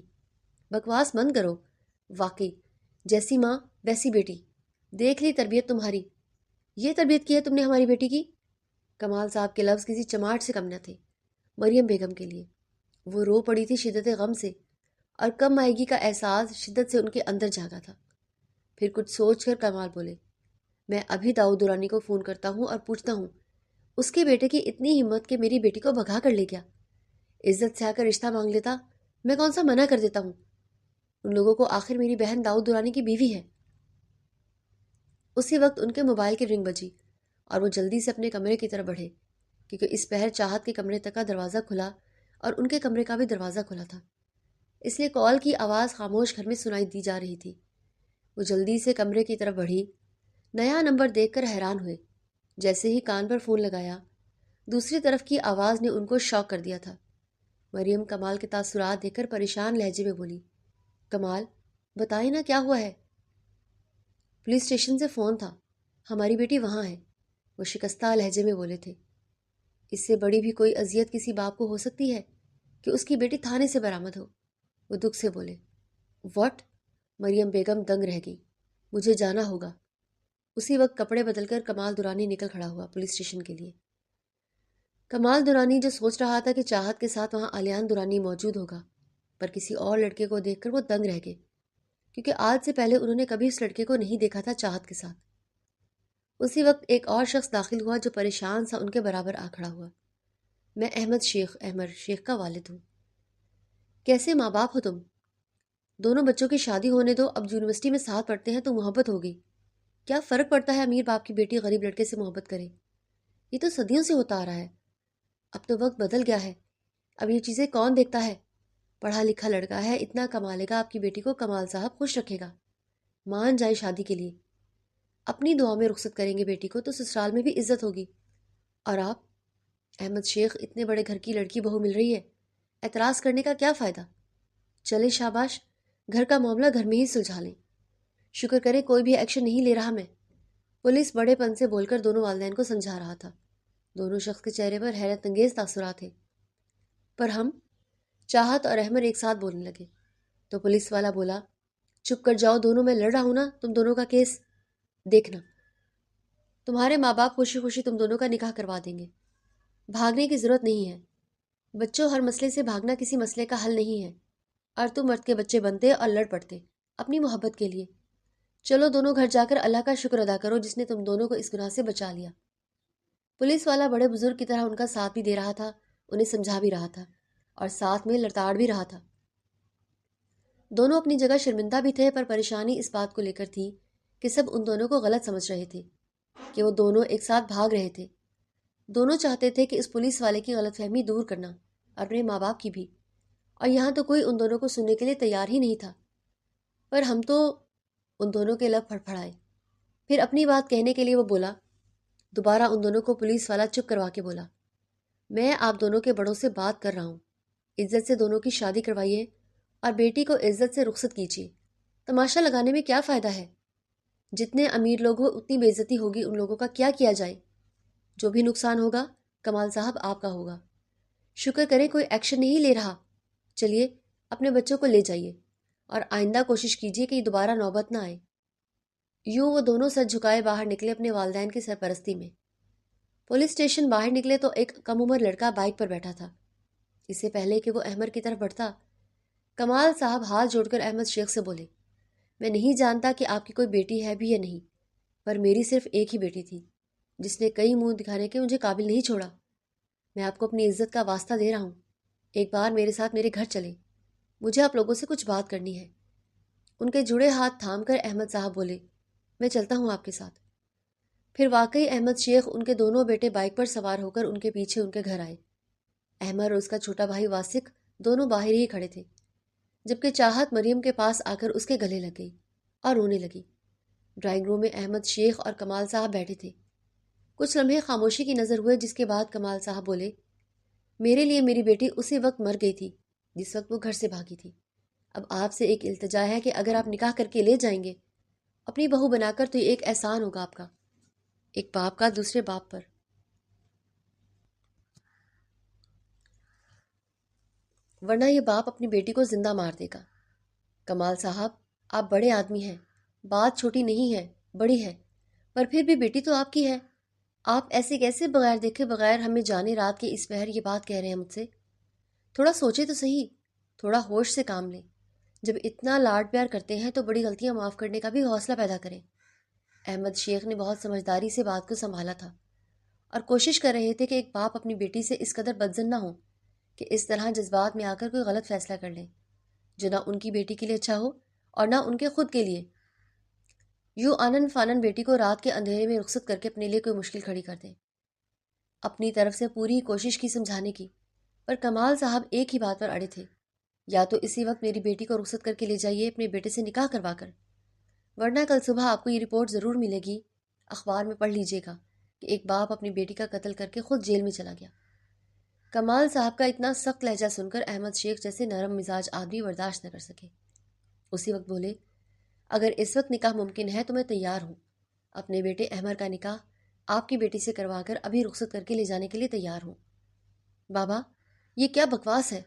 بکواس بند کرو، واقعی جیسی ماں ویسی بیٹی، دیکھ لی تربیت تمہاری، یہ تربیت کی ہے تم نے ہماری بیٹی کی؟ کمال صاحب کے لفظ کسی چماٹ سے کم نہ تھے مریم بیگم کے لیے۔ وہ رو پڑی تھی شدت غم سے، اور کم آئیگی کا احساس شدت سے ان کے اندر جاگا تھا۔ پھر کچھ سوچ کر کمال بولے، میں ابھی داؤد دورانی کو فون کرتا ہوں اور پوچھتا ہوں اس کے بیٹے کی اتنی ہمت کہ میری بیٹی کو بھگا کر لے گیا، عزت سے آ کر رشتہ مانگ لیتا، میں کون سا منع کر دیتا ہوں، ان لوگوں کو آخر میری بہن داؤد دورانی کی بیوی ہے۔ اسی وقت ان کے موبائل کی رنگ بجی اور وہ جلدی سے اپنے کمرے کی طرف بڑھے، کیونکہ اس پہر چاہت کے کمرے تک کا دروازہ کھلا اور ان کے کمرے کا بھی دروازہ کھلا تھا، اس لیے کال کی آواز خاموش گھر میں سنائی دی جا رہی تھی۔ وہ جلدی سے کمرے کی طرف بڑھی، نیا نمبر دیکھ کر حیران ہوئے۔ جیسے ہی کان پر فون لگایا، دوسری طرف کی آواز نے ان کو شاک کر دیا تھا۔ مریم کمال کے تاثرات دیکھ کر پریشان لہجے میں بولی، کمال بتائیں نا کیا ہوا ہے؟ پولیس اسٹیشن سے فون تھا، ہماری بیٹی وہاں ہے، وہ شکستہ لہجے میں بولے تھے۔ اس سے بڑی بھی کوئی اذیت کسی باپ کو ہو سکتی ہے کہ اس کی بیٹی تھانے سے برآمد ہو، وہ دکھ سے بولے۔ واٹ؟ مریم بیگم دنگ رہ گئی۔ مجھے جانا ہوگا۔ اسی وقت کپڑے بدل کر کمال دورانی نکل کھڑا ہوا پولیس اسٹیشن کے لیے۔ کمال دورانی جو سوچ رہا تھا کہ چاہت کے ساتھ وہاں آلیان دورانی موجود ہوگا، پر کسی اور لڑکے کو دیکھ کر وہ دنگ رہ گئے، کیونکہ آج سے پہلے انہوں نے کبھی اس لڑکے کو نہیں دیکھا تھا چاہت کے ساتھ۔ اسی وقت ایک اور شخص داخل ہوا جو پریشان سا ان کے برابر آ کھڑا ہوا۔ میں احمد شیخ کا والد ہوں۔ کیسے ماں باپ ہو تم؟ دونوں بچوں کی شادی ہونے دو، اب یونیورسٹی میں ساتھ پڑھتے ہیں تو محبت ہوگی، کیا فرق پڑتا ہے امیر باپ کی بیٹی غریب لڑکے سے محبت کرے؟ یہ تو صدیوں سے ہوتا آ رہا ہے، اب تو وقت بدل گیا ہے، اب یہ چیزیں کون دیکھتا ہے؟ پڑھا لکھا لڑکا ہے، اتنا کما لے گا، آپ کی بیٹی کو کمال صاحب خوش رکھے گا، مان جائے شادی کے لیے، اپنی دعا میں رخصت کریں گے بیٹی کو تو سسرال میں بھی عزت ہوگی۔ اور آپ احمد شیخ، اتنے بڑے گھر کی لڑکی بہو مل رہی ہے، اعتراض کرنے کا کیا فائدہ؟ چلے شاباش، گھر کا معاملہ گھر میں ہی سلجھا لیں۔ شکر کرے کوئی بھی ایکشن نہیں لے رہا میں، پولیس بڑے پن سے بول کر دونوں والدین کو سمجھا رہا تھا۔ دونوں شخص کے چہرے پر حیرت انگیز تاثرات تھے۔ پر ہم، چاہت اور احمد ایک ساتھ بولنے لگے تو پولیس والا بولا، چپ کر جاؤ دونوں، میں لڑ رہا ہوں نا تم دونوں کا کیس۔ دیکھنا، تمہارے ماں باپ خوشی خوشی تم دونوں کا نکاح کروا دیں گے، بھاگنے کی ضرورت نہیں ہے۔ بچوں، ہر مسئلے سے بھاگنا کسی مسئلے کا حل نہیں ہے، اور تم مرد کے بچے بنتے اور لڑ پڑتے اپنی محبت کے لیے۔ چلو دونوں گھر جا کر اللہ کا شکر ادا کرو جس نے تم دونوں کو اس گناہ سے بچا لیا۔ پولیس والا بڑے بزرگ کی طرح ان کا ساتھ بھی دے رہا تھا، انہیں سمجھا بھی رہا تھا اور ساتھ میں لڑتاڑ بھی رہا تھا۔ دونوں اپنی جگہ شرمندہ بھی تھے، پر پریشانی اس بات کو لے کر تھی کہ سب ان دونوں کو غلط سمجھ رہے تھے کہ وہ دونوں ایک ساتھ بھاگ رہے تھے۔ دونوں چاہتے تھے کہ اس پولیس والے کی غلط فہمی دور کرنا، اپنے ماں باپ کی بھی، اور یہاں تو کوئی ان دونوں کو سننے کے لیے تیار ہی نہیں تھا۔ پر ہم تو ان دونوں کے لب پھڑپھڑائے۔ پھر اپنی بات کہنے کے لیے وہ بولا، دوبارہ ان دونوں کو پولیس والا چپ کروا کے بولا، میں آپ دونوں کے بڑوں سے بات کر رہا ہوں، عزت سے دونوں کی شادی کروائیے اور بیٹی کو عزت سے رخصت کیجیے۔ تماشا لگانے میں کیا فائدہ ہے؟ جتنے امیر لوگ ہو اتنی بے عزتی ہوگی ان لوگوں کا، کیا کیا جائے؟ جو بھی نقصان ہوگا کمال صاحب آپ کا ہوگا۔ شکر کریں کوئی ایکشن نہیں لے رہا۔ چلیے اپنے بچوں کو لے جائیے اور آئندہ کوشش کیجیے کہ یہ دوبارہ نوبت نہ آئے۔ یوں وہ دونوں سر جھکائے باہر نکلے اپنے والدین کی سرپرستی میں۔ پولیس اسٹیشن باہر نکلے تو ایک کم عمر لڑکا بائک پر بیٹھا تھا۔ اس سے پہلے کہ وہ احمد کی طرف بڑھتا، کمال صاحب ہاتھ جوڑ کر احمد شیخ سے بولے، میں نہیں جانتا کہ آپ کی کوئی بیٹی ہے بھی یا نہیں، پر میری صرف ایک ہی بیٹی تھی جس نے کئی منہ دکھانے کے مجھے قابل نہیں چھوڑا۔ میں آپ کو اپنی عزت کا واسطہ دے رہا ہوں، ایک بار میرے ساتھ میرے گھر چلے، مجھے آپ لوگوں سے کچھ بات کرنی ہے۔ ان کے جڑے ہاتھ تھام کر احمد صاحب بولے، میں چلتا ہوں آپ کے ساتھ۔ پھر واقعی احمد شیخ ان کے دونوں بیٹے بائک پر سوار ہو کر ان کے پیچھے ان کے گھر آئے۔ احمد اور اس کا چھوٹا بھائی واسق دونوں باہر ہی کھڑے تھے، جبکہ چاہت مریم کے پاس آ کر اس کے گلے لگ گئی اور رونے لگی۔ ڈرائنگ روم میں احمد شیخ اور کمال صاحب بیٹھے تھے۔ کچھ لمحے خاموشی کی نظر ہوئے، جس کے بعد کمال صاحب بولے، میرے لیے میری بیٹی اسی وقت مر گئی تھی جس وقت وہ گھر سے بھاگی تھی۔ اب آپ سے ایک التجا ہے کہ اگر آپ نکاح کر کے لے جائیں گے اپنی بہو بنا کر تو یہ ایک احسان ہوگا آپ کا، ایک باپ کا دوسرے باپ پر۔ ورنہ یہ باپ اپنی بیٹی کو زندہ مار دے گا۔ کمال صاحب، آپ بڑے آدمی ہیں، بات چھوٹی نہیں ہے، بڑی ہے، پر پھر بھی بیٹی تو آپ کی ہے۔ آپ ایسے کیسے بغیر دیکھے بغیر ہمیں جانے رات کے اس پہر یہ بات کہہ رہے ہیں مجھ سے؟ تھوڑا سوچے تو صحیح، تھوڑا ہوش سے کام لیں۔ جب اتنا لاڈ پیار کرتے ہیں تو بڑی غلطیاں معاف کرنے کا بھی حوصلہ پیدا کریں۔ احمد شیخ نے بہت سمجھداری سے بات کو سنبھالا تھا اور کوشش کر رہے تھے کہ ایک باپ اپنی بیٹی سے اس قدر بدظن نہ ہو کہ اس طرح جذبات میں آ کر کوئی غلط فیصلہ کر لیں جو نہ ان کی بیٹی کے لیے اچھا ہو اور نہ ان کے خود کے لیے۔ یوں آنن فانن بیٹی کو رات کے اندھیرے میں رخصت کر کے اپنے لیے کوئی مشکل کھڑی کر دیں۔ اپنی طرف سے پوری کوشش کی سمجھانے کی، پر کمال صاحب ایک ہی بات پر اڑے تھے، یا تو اسی وقت میری بیٹی کو رخصت کر کے لے جائیے اپنے بیٹے سے نکاح کروا کر، ورنہ کل صبح آپ کو یہ رپورٹ ضرور ملے گی، اخبار میں پڑھ لیجیے گا کہ ایک باپ اپنی بیٹی کا قتل کر کے خود جیل میں چلا گیا۔ کمال صاحب کا اتنا سخت لہجہ سن کر احمد شیخ جیسے نرم مزاج آدمی برداشت نہ کر سکے۔ اسی وقت بولے، اگر اس وقت نکاح ممکن ہے تو میں تیار ہوں، اپنے بیٹے احمد کا نکاح آپ کی بیٹی سے کروا کر ابھی رخصت کر کے لے جانے کے لیے تیار ہوں۔ بابا، یہ کیا بکواس ہے؟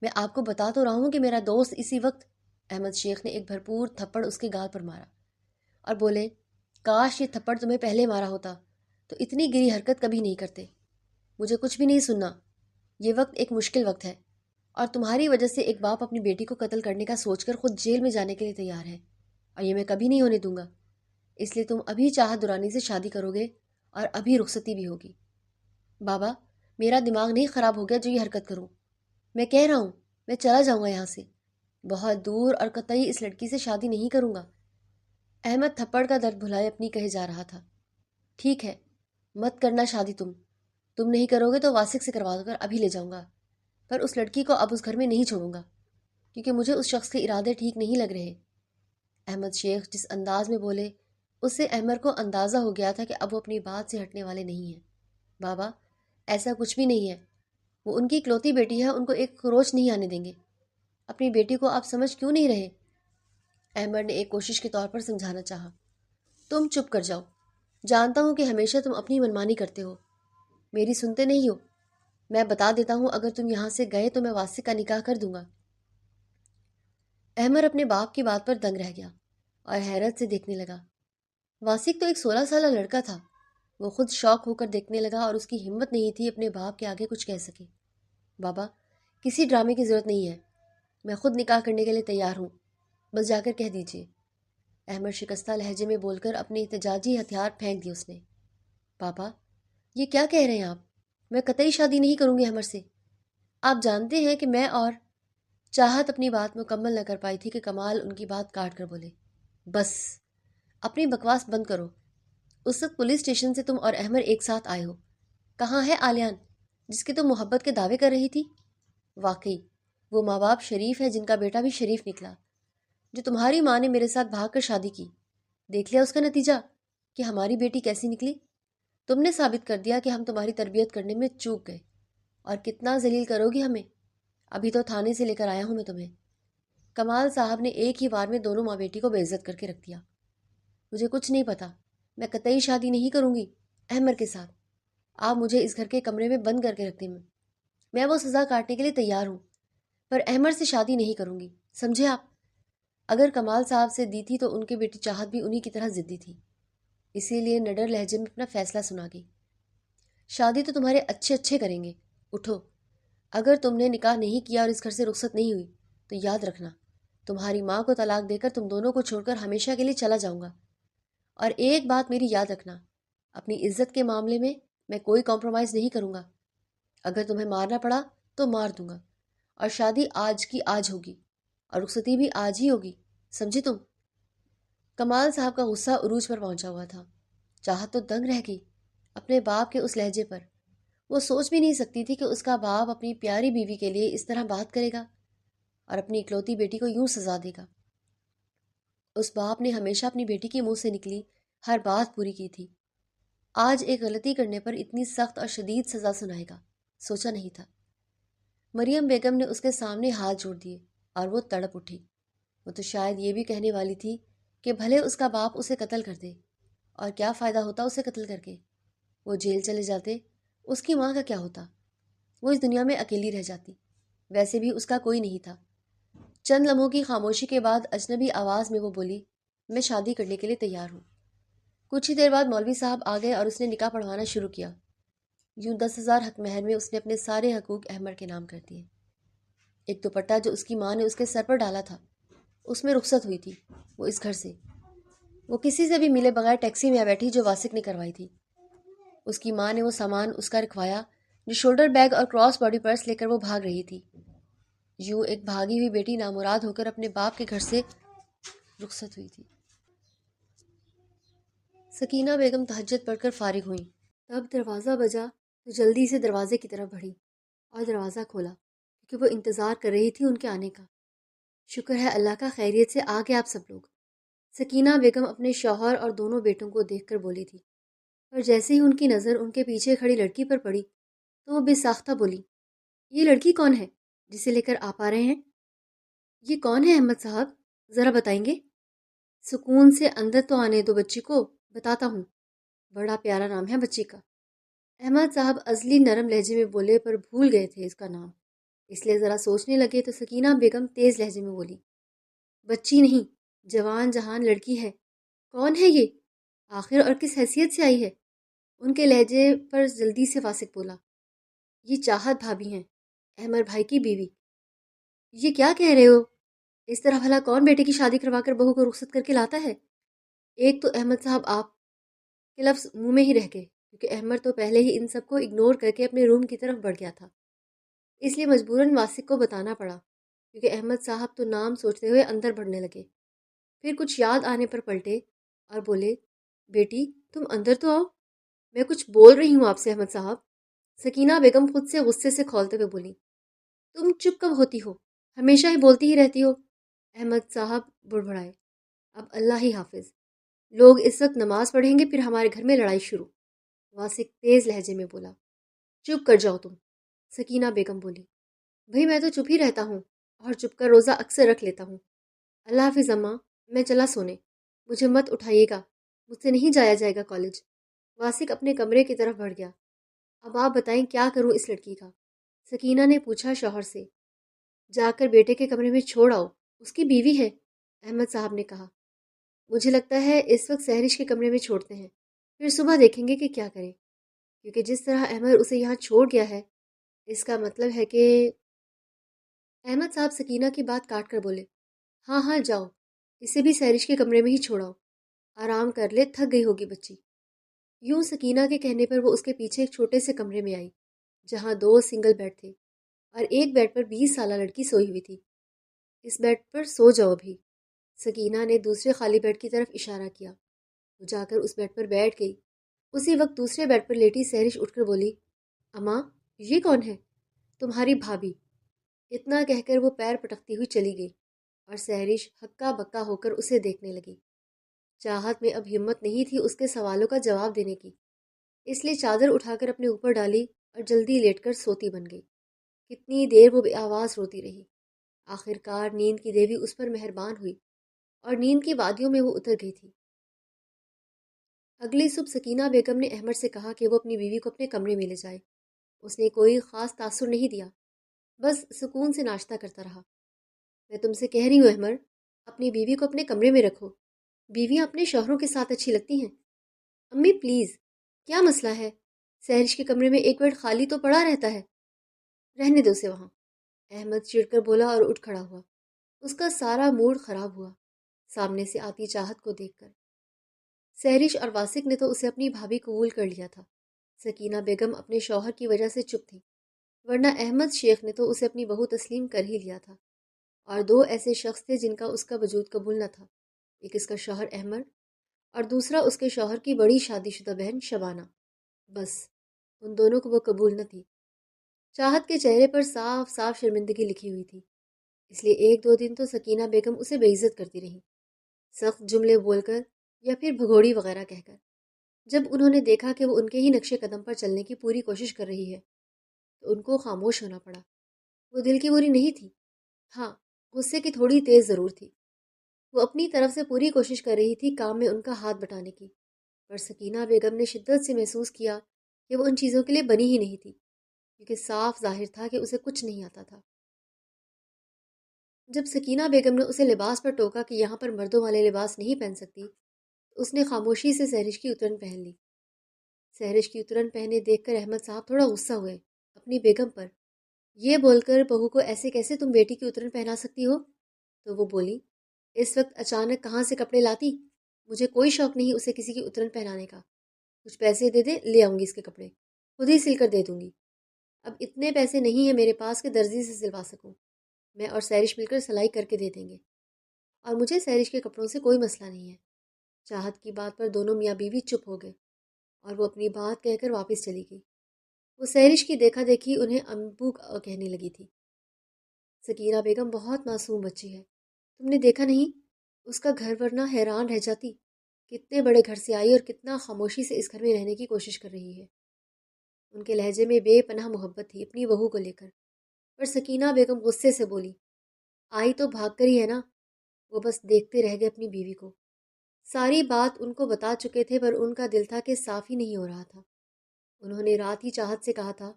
میں آپ کو بتا تو رہا ہوں کہ میرا دوست اسی وقت۔ احمد شیخ نے ایک بھرپور تھپڑ اس کے گال پر مارا اور بولے، کاش یہ تھپڑ تمہیں پہلے مارا ہوتا تو اتنی گری حرکت کبھی نہیں کرتے۔ مجھے کچھ بھی نہیں سننا، یہ وقت ایک مشکل وقت ہے اور تمہاری وجہ سے ایک باپ اپنی بیٹی کو قتل کرنے کا سوچ کر خود جیل میں جانے کے لیے تیار ہے، اور یہ میں کبھی نہیں ہونے دوں گا۔ اس لیے تم ابھی چاہت دورانی سے شادی کرو گے اور ابھی رخصتی بھی ہوگی۔ بابا، میرا دماغ نہیں خراب ہو گیا جو یہ حرکت کروں، میں کہہ رہا ہوں میں چلا جاؤں گا یہاں سے، بہت دور، اور قطعی اس لڑکی سے شادی نہیں کروں گا۔ احمد تھپڑ کا درد بھلائے اپنی کہے جا رہا تھا۔ ٹھیک ہے، مت کرنا شادی، تم نہیں کرو گے تو واسق سے کروا کر ابھی لے جاؤں گا، پر اس لڑکی کو اب اس گھر میں نہیں چھوڑوں گا کیونکہ مجھے اس شخص کے ارادے ٹھیک نہیں لگ رہے۔ احمد شیخ جس انداز میں بولے اس سے احمد کو اندازہ ہو گیا تھا کہ اب وہ اپنی بات سے ہٹنے والے نہیں ہیں۔ بابا، ایسا کچھ بھی نہیں ہے، وہ ان کی اکلوتی بیٹی ہے، ان کو ایک خروچ نہیں آنے دیں گے۔ اپنی بیٹی کو آپ سمجھ کیوں نہیں رہے؟ احمد نے ایک کوشش کے طور پر سمجھانا چاہا۔ تم چپ کر جاؤ، جانتا ہوں کہ ہمیشہ تم اپنی منمانی کرتے ہو، میری سنتے نہیں ہو۔ میں بتا دیتا ہوں، اگر تم یہاں سے گئے تو میں واسق کا نکاح کر دوں گا۔ احمد اپنے باپ کی بات پر دنگ رہ گیا اور حیرت سے دیکھنے لگا۔ واسق تو ایک 16 سالہ لڑکا تھا۔ وہ خود شوق ہو کر دیکھنے لگا اور اس کی ہمت نہیں تھی اپنے باپ کے آگے کچھ کہہ سکے۔ بابا، کسی ڈرامے کی ضرورت نہیں ہے، میں خود نکاح کرنے کے لیے تیار ہوں، بس جا کر کہہ دیجیے۔ احمد شکستہ لہجے میں بول کر اپنے احتجاجی ہتھیار پھینک دیے اس نے۔ پاپا، یہ کیا کہہ رہے ہیں آپ؟ میں قطعی شادی نہیں کروں گی احمد سے۔ آپ جانتے ہیں کہ میں اور چاہت اپنی بات مکمل نہ کر پائی تھی کہ کمال ان کی بات کاٹ کر بولے، بس اپنی بکواس بند کرو۔ اس وقت پولیس اسٹیشن سے تم اور احمد ایک ساتھ آئے ہو۔ کہاں ہے آلیان جس کی تم محبت کے دعوے کر رہی تھی؟ واقعی وہ ماں باپ شریف ہے جن کا بیٹا بھی شریف نکلا۔ جو تمہاری ماں نے میرے ساتھ بھاگ کر شادی کی، دیکھ لیا اس کا نتیجہ کہ ہماری بیٹی کیسی نکلی۔ تم نے ثابت کر دیا کہ ہم تمہاری تربیت کرنے میں چوک گئے، اور کتنا ذلیل کرو گی ہمیں۔ ابھی تو تھانے سے لے کر آیا ہوں میں تمہیں۔ کمال صاحب نے ایک ہی وار میں دونوں ماں بیٹی کو بے عزت کر کے رکھ دیا۔ مجھے کچھ نہیں پتا، میں قطعی شادی نہیں کروں گی احمد کے ساتھ۔ آپ مجھے اس گھر کے کمرے میں بند کر کے رکھتے ہیں، میں وہ سزا کاٹنے کے لیے تیار ہوں، پر احمد سے شادی نہیں کروں گی، سمجھے آپ؟ اگر کمال صاحب سے دی تھی تو ان کی بیٹی چاہت بھی انہی کی طرح ضدی تھی، اسی لیے نڈر لہجے میں اپنا فیصلہ سنا گئی۔ شادی تو تمہارے اچھے اچھے کریں گے، اٹھو۔ اگر تم نے نکاح نہیں کیا اور اس گھر سے رخصت نہیں ہوئی تو یاد رکھنا، تمہاری ماں کو طلاق دے کر تم دونوں کو چھوڑ کر ہمیشہ کے لیے چلا جاؤں گا۔ اور ایک بات میری یاد رکھنا، اپنی عزت کے معاملے میں کوئی کمپرومائز نہیں کروں گا۔ اگر تمہیں مارنا پڑا تو مار دوں گا، اور شادی آج کی آج ہوگی اور رخصتی بھی آج ہی ہوگی، سمجھے تم؟ کمال صاحب کا غصہ عروج پر پہنچا ہوا تھا۔ چاہت تو دنگ رہ گئی اپنے باپ کے اس لہجے پر۔ وہ سوچ بھی نہیں سکتی تھی کہ اس کا باپ اپنی پیاری بیوی کے لیے اس طرح بات کرے گا اور اپنی اکلوتی بیٹی کو یوں سزا دے گا۔ اس باپ نے ہمیشہ اپنی بیٹی کے منہ سے نکلی ہر بات پوری کی تھی، آج ایک غلطی کرنے پر اتنی سخت اور شدید سزا سنائے گا، سوچا نہیں تھا۔ مریم بیگم نے اس کے سامنے ہاتھ جوڑ دیے اور وہ تڑپ اٹھی۔ وہ تو شاید یہ بھی کہنے والی تھی کہ بھلے اس کا باپ اسے قتل کر دے، اور کیا فائدہ ہوتا اسے قتل کر کے؟ وہ جیل چلے جاتے، اس کی ماں کا کیا ہوتا؟ وہ اس دنیا میں اکیلی رہ جاتی، ویسے بھی اس کا کوئی نہیں تھا۔ چند لمحوں کی خاموشی کے بعد اجنبی آواز میں وہ بولی، میں شادی کرنے کے لیے تیار ہوں۔ کچھ ہی دیر بعد مولوی صاحب آ گئے اور اس نے نکاح پڑھوانا شروع کیا۔ یوں 10,000 حق مہر میں اس نے اپنے سارے حقوق احمد کے نام کر دیے۔ ایک دوپٹہ جو اس کی ماں نے اس کے سر پر ڈالا تھا، اس میں رخصت ہوئی تھی وہ اس گھر سے۔ وہ کسی سے بھی ملے بغیر ٹیکسی میں آ بیٹھی جو واسق نے کروائی تھی۔ اس کی ماں نے وہ سامان اس کا رکھوایا جو شولڈر بیگ اور کراس باڈی پرس لے کر وہ بھاگ رہی تھی۔ یوں ایک بھاگی ہوئی بیٹی نامراد ہو کر اپنے باپ کے گھر سے رخصت ہوئی تھی۔ سکینہ بیگم تہجد پڑھ کر فارغ ہوئیں، تب دروازہ بجا تو جلدی سے دروازے کی طرف بڑھی اور دروازہ کھولا، کیونکہ وہ انتظار کر رہی تھی ان کے آنے کا۔ شکر ہے اللہ کا، خیریت سے آ گئے آپ سب لوگ، سکینہ بیگم اپنے شوہر اور دونوں بیٹوں کو دیکھ کر بولی تھی، اور جیسے ہی ان کی نظر ان کے پیچھے کھڑی لڑکی پر پڑی تو وہ بے ساختہ بولی، یہ لڑکی کون ہے جسے لے کر آپ آ رہے ہیں؟ یہ کون ہے احمد صاحب، ذرا بتائیں گے؟ سکون سے اندر تو آنے دو بچی کو، بتاتا ہوں، بڑا پیارا نام ہے بچی کا۔ احمد صاحب ازلی نرم لہجے میں بولے پر بھول گئے تھے اس کا نام، اس لیے ذرا سوچنے لگے تو سکینہ بیگم تیز لہجے میں بولی، بچی نہیں، جوان جہان لڑکی ہے۔ کون ہے یہ؟ آخر اور کس حیثیت سے آئی ہے؟ ان کے لہجے پر جلدی سے واسق بولا، یہ چاہت بھابھی ہیں، احمد بھائی کی بیوی۔ یہ کیا کہہ رہے ہو؟ اس طرح بھلا کون بیٹے کی شادی کروا کر بہو کو رخصت کر کے لاتا ہے؟ ایک تو احمد صاحب آپ کے لفظ منہ میں ہی رہ گئے، کیونکہ احمد تو پہلے ہی ان سب کو اگنور کر کے اپنے روم کی طرف بڑھ گیا تھا، اس لیے مجبوراً واسق کو بتانا پڑا، کیونکہ احمد صاحب تو نام سوچتے ہوئے اندر بڑھنے لگے، پھر کچھ یاد آنے پر پلٹے اور بولے، بیٹی تم اندر تو آؤ، میں کچھ بول رہی ہوں آپ سے احمد صاحب۔ سکینہ بیگم خود سے غصے سے کھولتے ہوئے بولی، تم چپ کب ہوتی ہو؟ ہمیشہ ہی بولتی ہی رہتی ہو۔ احمد صاحب بڑبڑائے، اب اللہ ہی حافظ، لوگ اس وقت نماز پڑھیں گے، پھر ہمارے گھر میں لڑائی شروع۔ واسق تیز لہجے میں بولا، چپ کر جاؤ تم۔ سکینہ بیگم بولی، بھئی میں تو چپ ہی رہتا ہوں اور چپ کر روزہ اکثر رکھ لیتا ہوں۔ اللہ حافظ اماں، میں چلا سونے، مجھے مت اٹھائیے گا، مجھ سے نہیں جایا جائے گا کالج۔ واسق اپنے کمرے کی طرف بڑھ گیا۔ اب آپ بتائیں کیا کروں اس لڑکی کا؟ سکینہ نے پوچھا شوہر سے۔ جا کر بیٹے کے کمرے میں چھوڑ آؤ، اس کی بیوی ہے، احمد صاحب نے کہا۔ مجھے لگتا ہے اس وقت سحرش کے کمرے میں چھوڑتے ہیں، پھر صبح دیکھیں گے کہ کیا کریں، کیونکہ جس طرح احمد اسے یہاں چھوڑ گیا ہے، اس کا مطلب ہے کہ… احمد صاحب سکینہ کی بات کاٹ کر بولے، ہاں ہاں جاؤ، اسے بھی سحرش کے کمرے میں ہی چھوڑاؤ، آرام کر لے، تھک گئی ہوگی بچی۔ یوں سکینہ کے کہنے پر وہ اس کے پیچھے ایک چھوٹے سے کمرے میں آئی، جہاں 2 سنگل بیڈ تھے اور ایک بیڈ پر 20 سالہ لڑکی سوئی ہوئی تھی۔ اس بیڈ پر سو جاؤ ابھی، سکینہ نے دوسرے خالی بیڈ کی طرف اشارہ کیا۔ وہ جا کر اس بیڈ پر بیٹھ گئی۔ اسی وقت دوسرے بیڈ پر لیٹی سحرش اٹھ کر بولی، اماں یہ کون ہے؟ تمہاری بھابھی۔ اتنا کہہ کر وہ پیر پٹکتی ہوئی چلی گئی اور سحرش ہکا بکا ہو کر اسے دیکھنے لگی۔ چاہت میں اب ہمت نہیں تھی اس کے سوالوں کا جواب دینے کی، اس لیے چادر اٹھا کر اپنے اوپر ڈالی اور جلدی لیٹ کر سوتی بن گئی۔ کتنی دیر وہ بے آواز روتی رہی۔ آخر کار نیند کی دیوی اس پر مہربان ہوئی اور نیند کی وادیوں میں وہ اتر گئی تھی۔ اگلی صبح سکینہ بیگم نے احمد سے کہا کہ وہ اپنی بیوی کو اپنے کمرے میں لے جائے۔ اس نے کوئی خاص تاثر نہیں دیا، بس سکون سے ناشتہ کرتا رہا۔ میں تم سے کہہ رہی ہوں احمد، اپنی بیوی کو اپنے کمرے میں رکھو، بیویاں اپنے شوہروں کے ساتھ اچھی لگتی ہیں۔ امی پلیز، کیا مسئلہ ہے؟ سحرش کے کمرے میں ایک بیڈ خالی تو پڑا رہتا ہے، رہنے دو اسے وہاں۔ احمد چڑ کر بولا اور اٹھ کھڑا ہوا۔ اس کا سارا موڈ خراب ہوا سامنے سے آتی چاہت کو دیکھ کر۔ سحرش اور واسق نے تو اسے اپنی بھابھی قبول کر لیا تھا، سکینہ بیگم اپنے شوہر کی وجہ سے چپ تھی، ورنہ احمد شیخ نے تو اسے اپنی بہو تسلیم کر ہی لیا تھا۔ اور 2 ایسے شخص تھے جن کا اس کا وجود قبول نہ تھا، ایک اس کا شوہر احمد اور دوسرا اس کے شوہر کی بڑی شادی شدہ بہن شبانہ۔ بس ان دونوں کو وہ قبول نہ تھی۔ چاہت کے چہرے پر صاف صاف شرمندگی لکھی ہوئی تھی، اس لیے 1-2 دن تو سکینہ بیگم اسے بے عزت کرتی رہی، سخت جملے بول کر یا پھر بھگوڑی وغیرہ کہہ کر۔ جب انہوں نے دیکھا کہ وہ ان کے ہی نقش قدم پر چلنے کی پوری کوشش کر رہی ہے تو ان کو خاموش ہونا پڑا۔ وہ دل کی بری نہیں تھی، ہاں غصے کی تھوڑی تیز ضرور تھی۔ وہ اپنی طرف سے پوری کوشش کر رہی تھی کام میں ان کا ہاتھ بٹانے کی، پر سکینہ بیگم نے شدت سے محسوس کیا کہ وہ ان چیزوں کے لیے بنی ہی نہیں تھی، کیونکہ صاف ظاہر تھا کہ اسے کچھ نہیں آتا تھا۔ جب سکینہ بیگم نے اسے لباس پر ٹوکا کہ یہاں پر مردوں والے لباس نہیں پہن سکتی، تو اس نے خاموشی سے سحرش کی اترن پہن لی۔ سحرش کی اترن پہنے دیکھ کر احمد صاحب تھوڑا غصہ ہوئے اپنی بیگم پر، یہ بول کر بہو کو ایسے کیسے تم بیٹی کی اترن پہنا سکتی ہو؟ تو وہ بولی، اس وقت اچانک کہاں سے کپڑے لاتی؟ مجھے کوئی شوق نہیں اسے کسی کی اترن پہنانے کا، کچھ پیسے دے دے لے آؤں گی اس کے کپڑے، خود ہی سل کر دے دوں گی۔ اب اتنے پیسے نہیں ہیں میرے پاس کہ درزی سے سلوا سکوں، میں اور سحرش مل کر سلائی کر کے دے دیں گے، اور مجھے سحرش کے کپڑوں سے کوئی مسئلہ نہیں ہے۔ چاہت کی بات پر دونوں میاں بیوی چپ ہو گئے اور وہ اپنی بات کہہ کر واپس چلی گئی۔ وہ سحرش کی دیکھا دیکھی انہیں ابو کہنے لگی تھی، سکینہ بیگم بہت معصوم بچی ہے، تم نے دیکھا نہیں اس کا گھر، ورنہ حیران رہ جاتی، کتنے بڑے گھر سے آئی اور کتنا خاموشی سے اس گھر میں رہنے کی کوشش کر رہی ہے۔ ان کے لہجے میں بے پناہ محبت تھی اپنی بہو کو لے کر، پر سکینہ بیگم غصے سے بولی، آئی تو بھاگ کر ہی ہے نا۔ وہ بس دیکھتے رہ گئے اپنی بیوی کو۔ ساری بات ان کو بتا چکے تھے، پر ان کا دل تھا کہ صاف ہی نہیں ہو رہا تھا۔ انہوں نے رات ہی چاہت سے کہا تھا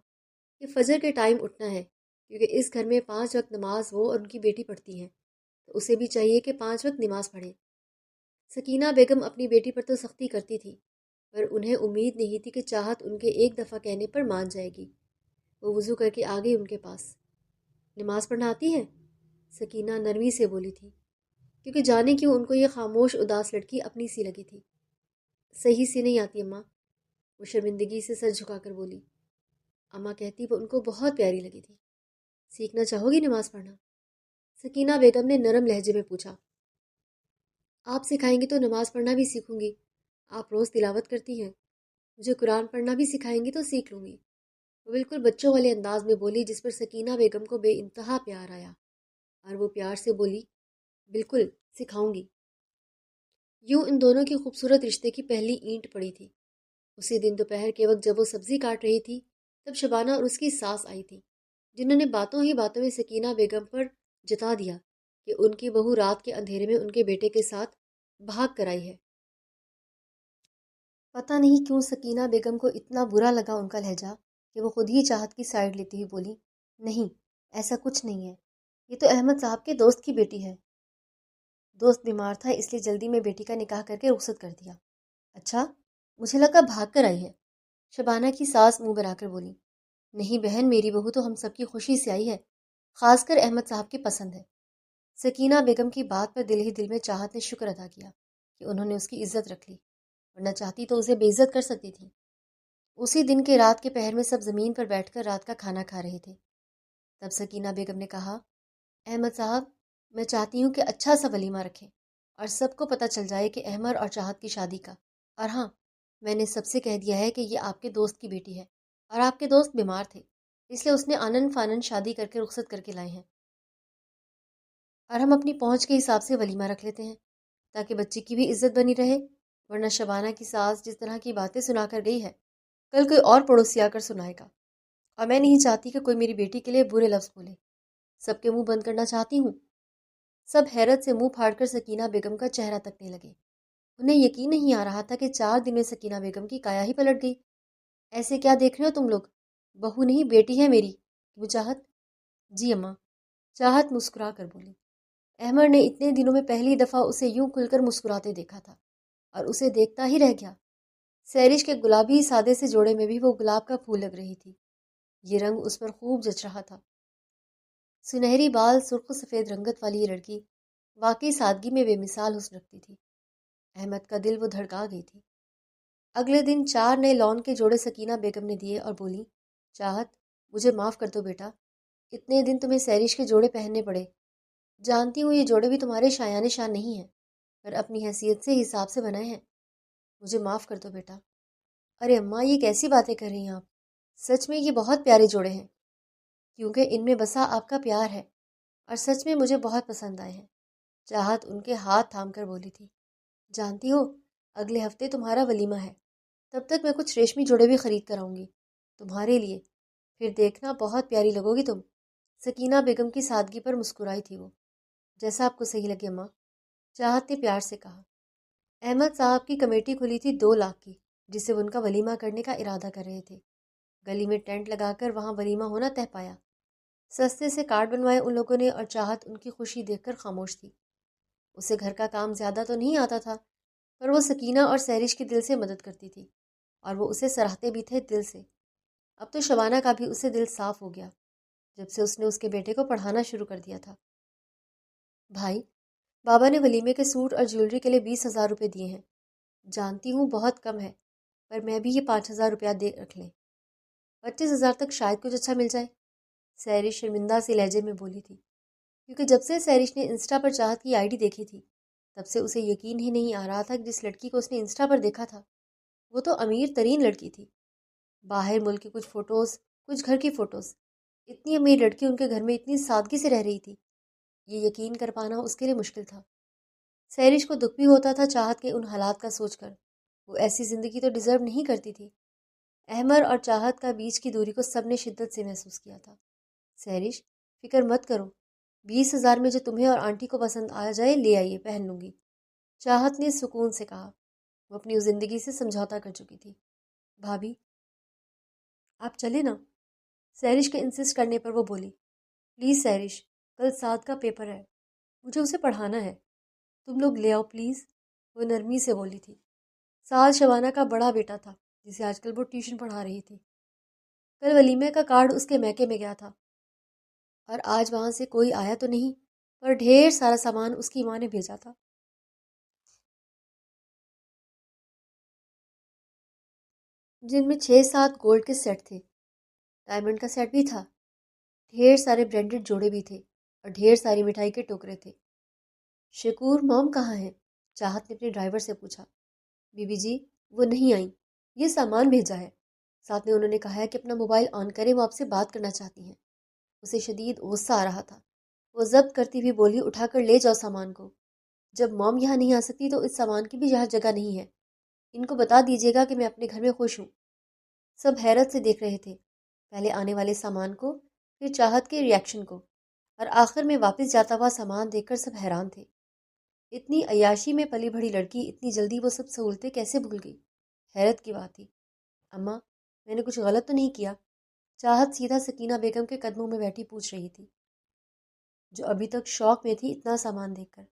کہ فجر کے ٹائم اٹھنا ہے، کیونکہ اس گھر میں 5 وقت نماز وہ اور ان کی بیٹی پڑھتی ہے، تو اسے بھی چاہیے کہ 5 وقت نماز پڑھے۔ سکینہ بیگم اپنی بیٹی پر تو سختی کرتی تھی، پر انہیں امید نہیں تھی کہ چاہت ان کے ایک دفعہ کہنے پر مان جائے گی۔ وہ وضو کر کے آ گئی ان کے پاس۔ نماز پڑھنا آتی ہے؟ سکینہ نرمی سے بولی تھی، کیونکہ جانے کیوں ان کو یہ خاموش اداس لڑکی اپنی سی لگی تھی۔ صحیح سے نہیں آتی اماں، وہ شرمندگی سے سر جھکا کر بولی۔ اماں کہتی وہ ان کو بہت پیاری لگی تھی۔ سیکھنا چاہو گی نماز پڑھنا؟ سکینہ بیگم نے نرم لہجے میں پوچھا۔ آپ سکھائیں گی تو نماز پڑھنا بھی سیکھوں گی، آپ روز تلاوت کرتی ہیں، مجھے قرآن پڑھنا بھی سکھائیں گی تو سیکھ لوں گی۔ وہ بالکل بچوں والے انداز میں بولی، جس پر سکینہ بیگم کو بے انتہا پیار آیا، اور وہ پیار سے بولی، بالکل سکھاؤں گی۔ یوں ان دونوں کی خوبصورت رشتے کی پہلی اینٹ پڑی تھی۔ اسی دن دوپہر کے وقت جب وہ سبزی کاٹ رہی تھی، تب شبانہ اور اس کی ساس آئی تھی، جنہوں نے باتوں ہی باتوں میں سکینہ بیگم پر جتا دیا کہ ان کی بہو رات کے اندھیرے میں ان کے بیٹے کے ساتھ بھاگ کر آئی ہے۔ پتہ نہیں کیوں سکینہ بیگم کو اتنا برا لگا ان کا لہجہ کہ وہ خود ہی چاہت کی سائڈ لیتی ہوئی بولی، نہیں، ایسا کچھ نہیں ہے، یہ تو احمد صاحب کے دوست کی بیٹی ہے۔ دوست بیمار تھا اس لیے جلدی میں بیٹی کا نکاح کر کے رخصت کر دیا۔ اچھا، مجھے لگا بھاگ کر آئی ہے۔ شبانہ کی ساس منہ بنا کر بولی، نہیں بہن، میری بہو تو ہم سب کی خوشی سے آئی ہے، خاص کر احمد صاحب کی پسند ہے۔ سکینہ بیگم کی بات پر دل ہی دل میں چاہت نے شکر ادا کیا کہ انہوں نے اس کی عزت رکھ لی، ورنہ چاہتی تو اسے بے عزت کر سکتی تھی۔ اسی دن کے رات کے پہر میں سب زمین پر بیٹھ کر رات کا کھانا کھا رہے تھے۔ تب سکینہ بیگم نے کہا، احمد صاحب، میں چاہتی ہوں کہ اچھا سا ولیمہ رکھیں اور سب کو پتہ چل جائے کہ احمد اور چاہت کی شادی کا، اور ہاں، میں نے سب سے کہہ دیا ہے کہ یہ آپ کے دوست کی بیٹی ہے اور آپ کے دوست بیمار تھے، اس لیے اس نے آنن فانن شادی کر کے رخصت کر کے لائے ہیں، اور ہم اپنی پہنچ کے حساب سے ولیمہ رکھ لیتے ہیں تاکہ بچی کی بھی عزت بنی رہے، ورنہ شبانہ کی ساس جس طرح کی باتیں سنا کر گئی ہے، کل کوئی اور پڑوسی آ کر سنائے گا، اور میں نہیں چاہتی کہ کوئی میری بیٹی کے لیے برے لفظ بولے۔ سب کے منہ بند کرنا چاہتی ہوں۔ سب حیرت سے منہ پھاڑ کر سکینہ بیگم کا چہرہ تکنے لگے۔ انہیں یقین نہیں آ رہا تھا کہ 4 دن میں سکینہ بیگم کی کایا ہی پلٹ گئی۔ ایسے کیا دیکھ رہے ہو تم لوگ؟ بہو نہیں، بیٹی ہے میری۔ وہ چاہت؟ جی اماں، چاہت مسکرا کر بولی۔ احمد نے اتنے دنوں میں پہلی دفعہ اسے یوں کھل کر مسکراتے دیکھا تھا اور اسے دیکھتا ہی رہ گیا۔ سیرش کے گلابی سادے سے جوڑے میں بھی وہ گلاب کا پھول لگ رہی تھی، یہ رنگ اس پر خوب جچ رہا تھا۔ سنہری بال، سرخ سفید رنگت والی یہ لڑکی واقعی سادگی میں بے مثال حسن رکھتی تھی۔ احمد کا دل وہ دھڑکا گئی تھی۔ اگلے دن 4 نئے لون کے جوڑے سکینہ بیگم نے دیے اور بولی، چاہت، مجھے معاف کر دو بیٹا، اتنے دن تمہیں سیرش کے جوڑے پہننے پڑے۔ جانتی ہوں یہ جوڑے بھی تمہارے شایان شان نہیں ہیں، پر اپنی حیثیت سے حساب سے بنائے ہیں۔ مجھے معاف کر دو بیٹا۔ ارے اماں، یہ کیسی باتیں کر رہی ہیں آپ؟ سچ میں یہ بہت پیارے جوڑے ہیں، کیونکہ ان میں بسا آپ کا پیار ہے، اور سچ میں مجھے بہت پسند آئے ہیں۔ چاہت ان کے ہاتھ تھام کر بولی تھی، جانتی ہو، اگلے ہفتے تمہارا ولیمہ ہے، تب تک میں کچھ ریشمی جوڑے بھی خرید کر آؤں گی تمہارے لیے، پھر دیکھنا بہت پیاری لگو گی تم۔ سکینہ بیگم کی سادگی پر مسکرائی تھی وہ۔ جیسا آپ کو صحیح لگے اماں، چاہت نے پیار سے کہا۔ احمد صاحب کی کمیٹی کھلی تھی 2 لاکھ کی، جس سے وہ ان کا ولیمہ کرنے کا ارادہ کر رہے تھے۔ گلی میں ٹینٹ لگا کر وہاں ولیمہ ہونا طے پایا۔ سستے سے کارڈ بنوائے ان لوگوں نے، اور چاہت ان کی خوشی دیکھ کر خاموش تھی۔ اسے گھر کا کام زیادہ تو نہیں آتا تھا، پر وہ سکینہ اور سیرش کی دل سے مدد کرتی تھی، اور وہ اسے سراہتے بھی تھے دل سے۔ اب تو شبانہ کا بھی اسے دل صاف ہو گیا جب سے اس نے اس کے بیٹے کو پڑھانا شروع کر دیا تھا۔ بھائی، بابا نے ولیمے کے سوٹ اور جیولری کے لیے 20,000 روپے دیے ہیں۔ جانتی ہوں بہت کم ہے، پر میں بھی یہ 5,000 روپیہ دے رکھ لیں۔ 25,000 تک شاید کچھ اچھا مل جائے، سیرش شرمندہ سے لہجے میں بولی تھی، کیونکہ جب سے سیرش نے انسٹا پر چاہت کی آئی ڈی دیکھی تھی، تب سے اسے یقین ہی نہیں آ رہا تھا کہ جس لڑکی کو اس نے انسٹا پر دیکھا تھا وہ تو امیر ترین لڑکی تھی۔ باہر ملک کی کچھ فوٹوز، کچھ گھر کی فوٹوز، اتنی امیر لڑکی ان کے گھر میں اتنی سادگی سے رہ رہی تھی، یہ یقین کر پانا اس کے لیے مشکل تھا۔ سیرش کو دکھ بھی ہوتا تھا چاہت کے ان حالات کا سوچ کر، وہ ایسی زندگی تو ڈیزرو نہیں کرتی تھی۔ احمد اور چاہت کا بیچ کی دوری کو سب نے شدت سے محسوس کیا تھا۔ سیرش، فکر مت کرو، 20,000 میں جو تمہیں اور آنٹی کو پسند آ جائے لے آئیے، پہن لوں گی، چاہت نے سکون سے کہا۔ وہ اپنی اس زندگی سے سمجھوتا کر چکی تھی۔ بھابھی، آپ چلے نا؟ سیرش کے انسسٹ کرنے پر وہ بولی، پلیز سیرش، کل 7 کا پیپر ہے، مجھے اسے پڑھانا ہے، تم لوگ لے آؤ پلیز۔ وہ نرمی سے بولی تھی۔ سعد شبانہ کا بڑا بیٹا تھا جسے آج کل وہ ٹیوشن پڑھا رہی تھی۔ کل ولیمے کا کارڈ اس کے میکے میں گیا تھا، اور آج وہاں سے کوئی آیا تو نہیں، پر ڈھیر سارا سامان اس کی ماں نے بھیجا تھا، جن میں 6-7 گولڈ کے سیٹ تھے، ڈائمنڈ کا سیٹ بھی تھا، ڈھیر سارے برانڈڈ جوڑے بھی تھے، اور ڈھیر ساری مٹھائی کے ٹوکرے تھے۔ شکور موم کہاں ہیں؟ چاہت نے اپنے ڈرائیور سے پوچھا۔ بی بی جی، وہ نہیں آئیں، یہ سامان بھیجا ہے، ساتھ میں انہوں نے کہا ہے کہ اپنا موبائل آن کریں، وہ آپ سے بات کرنا چاہتی ہیں۔ اسے شدید غصہ آ رہا تھا، وہ ضبط کرتی ہوئی بولی، اٹھا کر لے جاؤ سامان کو، جب موم یہاں نہیں آ سکتی تو اس سامان کی بھی یہاں جگہ نہیں ہے، ان کو بتا دیجیے گا کہ میں اپنے گھر میں خوش ہوں۔ سب حیرت سے دیکھ رہے تھے، پہلے آنے والے سامان کو، پھر چاہت کے ری ایکشن کو۔ اور آخر میں واپس جاتا ہوا سامان دیکھ کر سب حیران تھے۔ اتنی عیاشی میں پلی بڑھی لڑکی اتنی جلدی وہ سب سہولتیں کیسے بھول گئی؟ حیرت کی بات تھی۔ اماں، میں نے کچھ غلط تو نہیں کیا؟ چاہت سیدھا سکینہ بیگم کے قدموں میں بیٹھی پوچھ رہی تھی، جو ابھی تک شوق میں تھی اتنا سامان دیکھ کر۔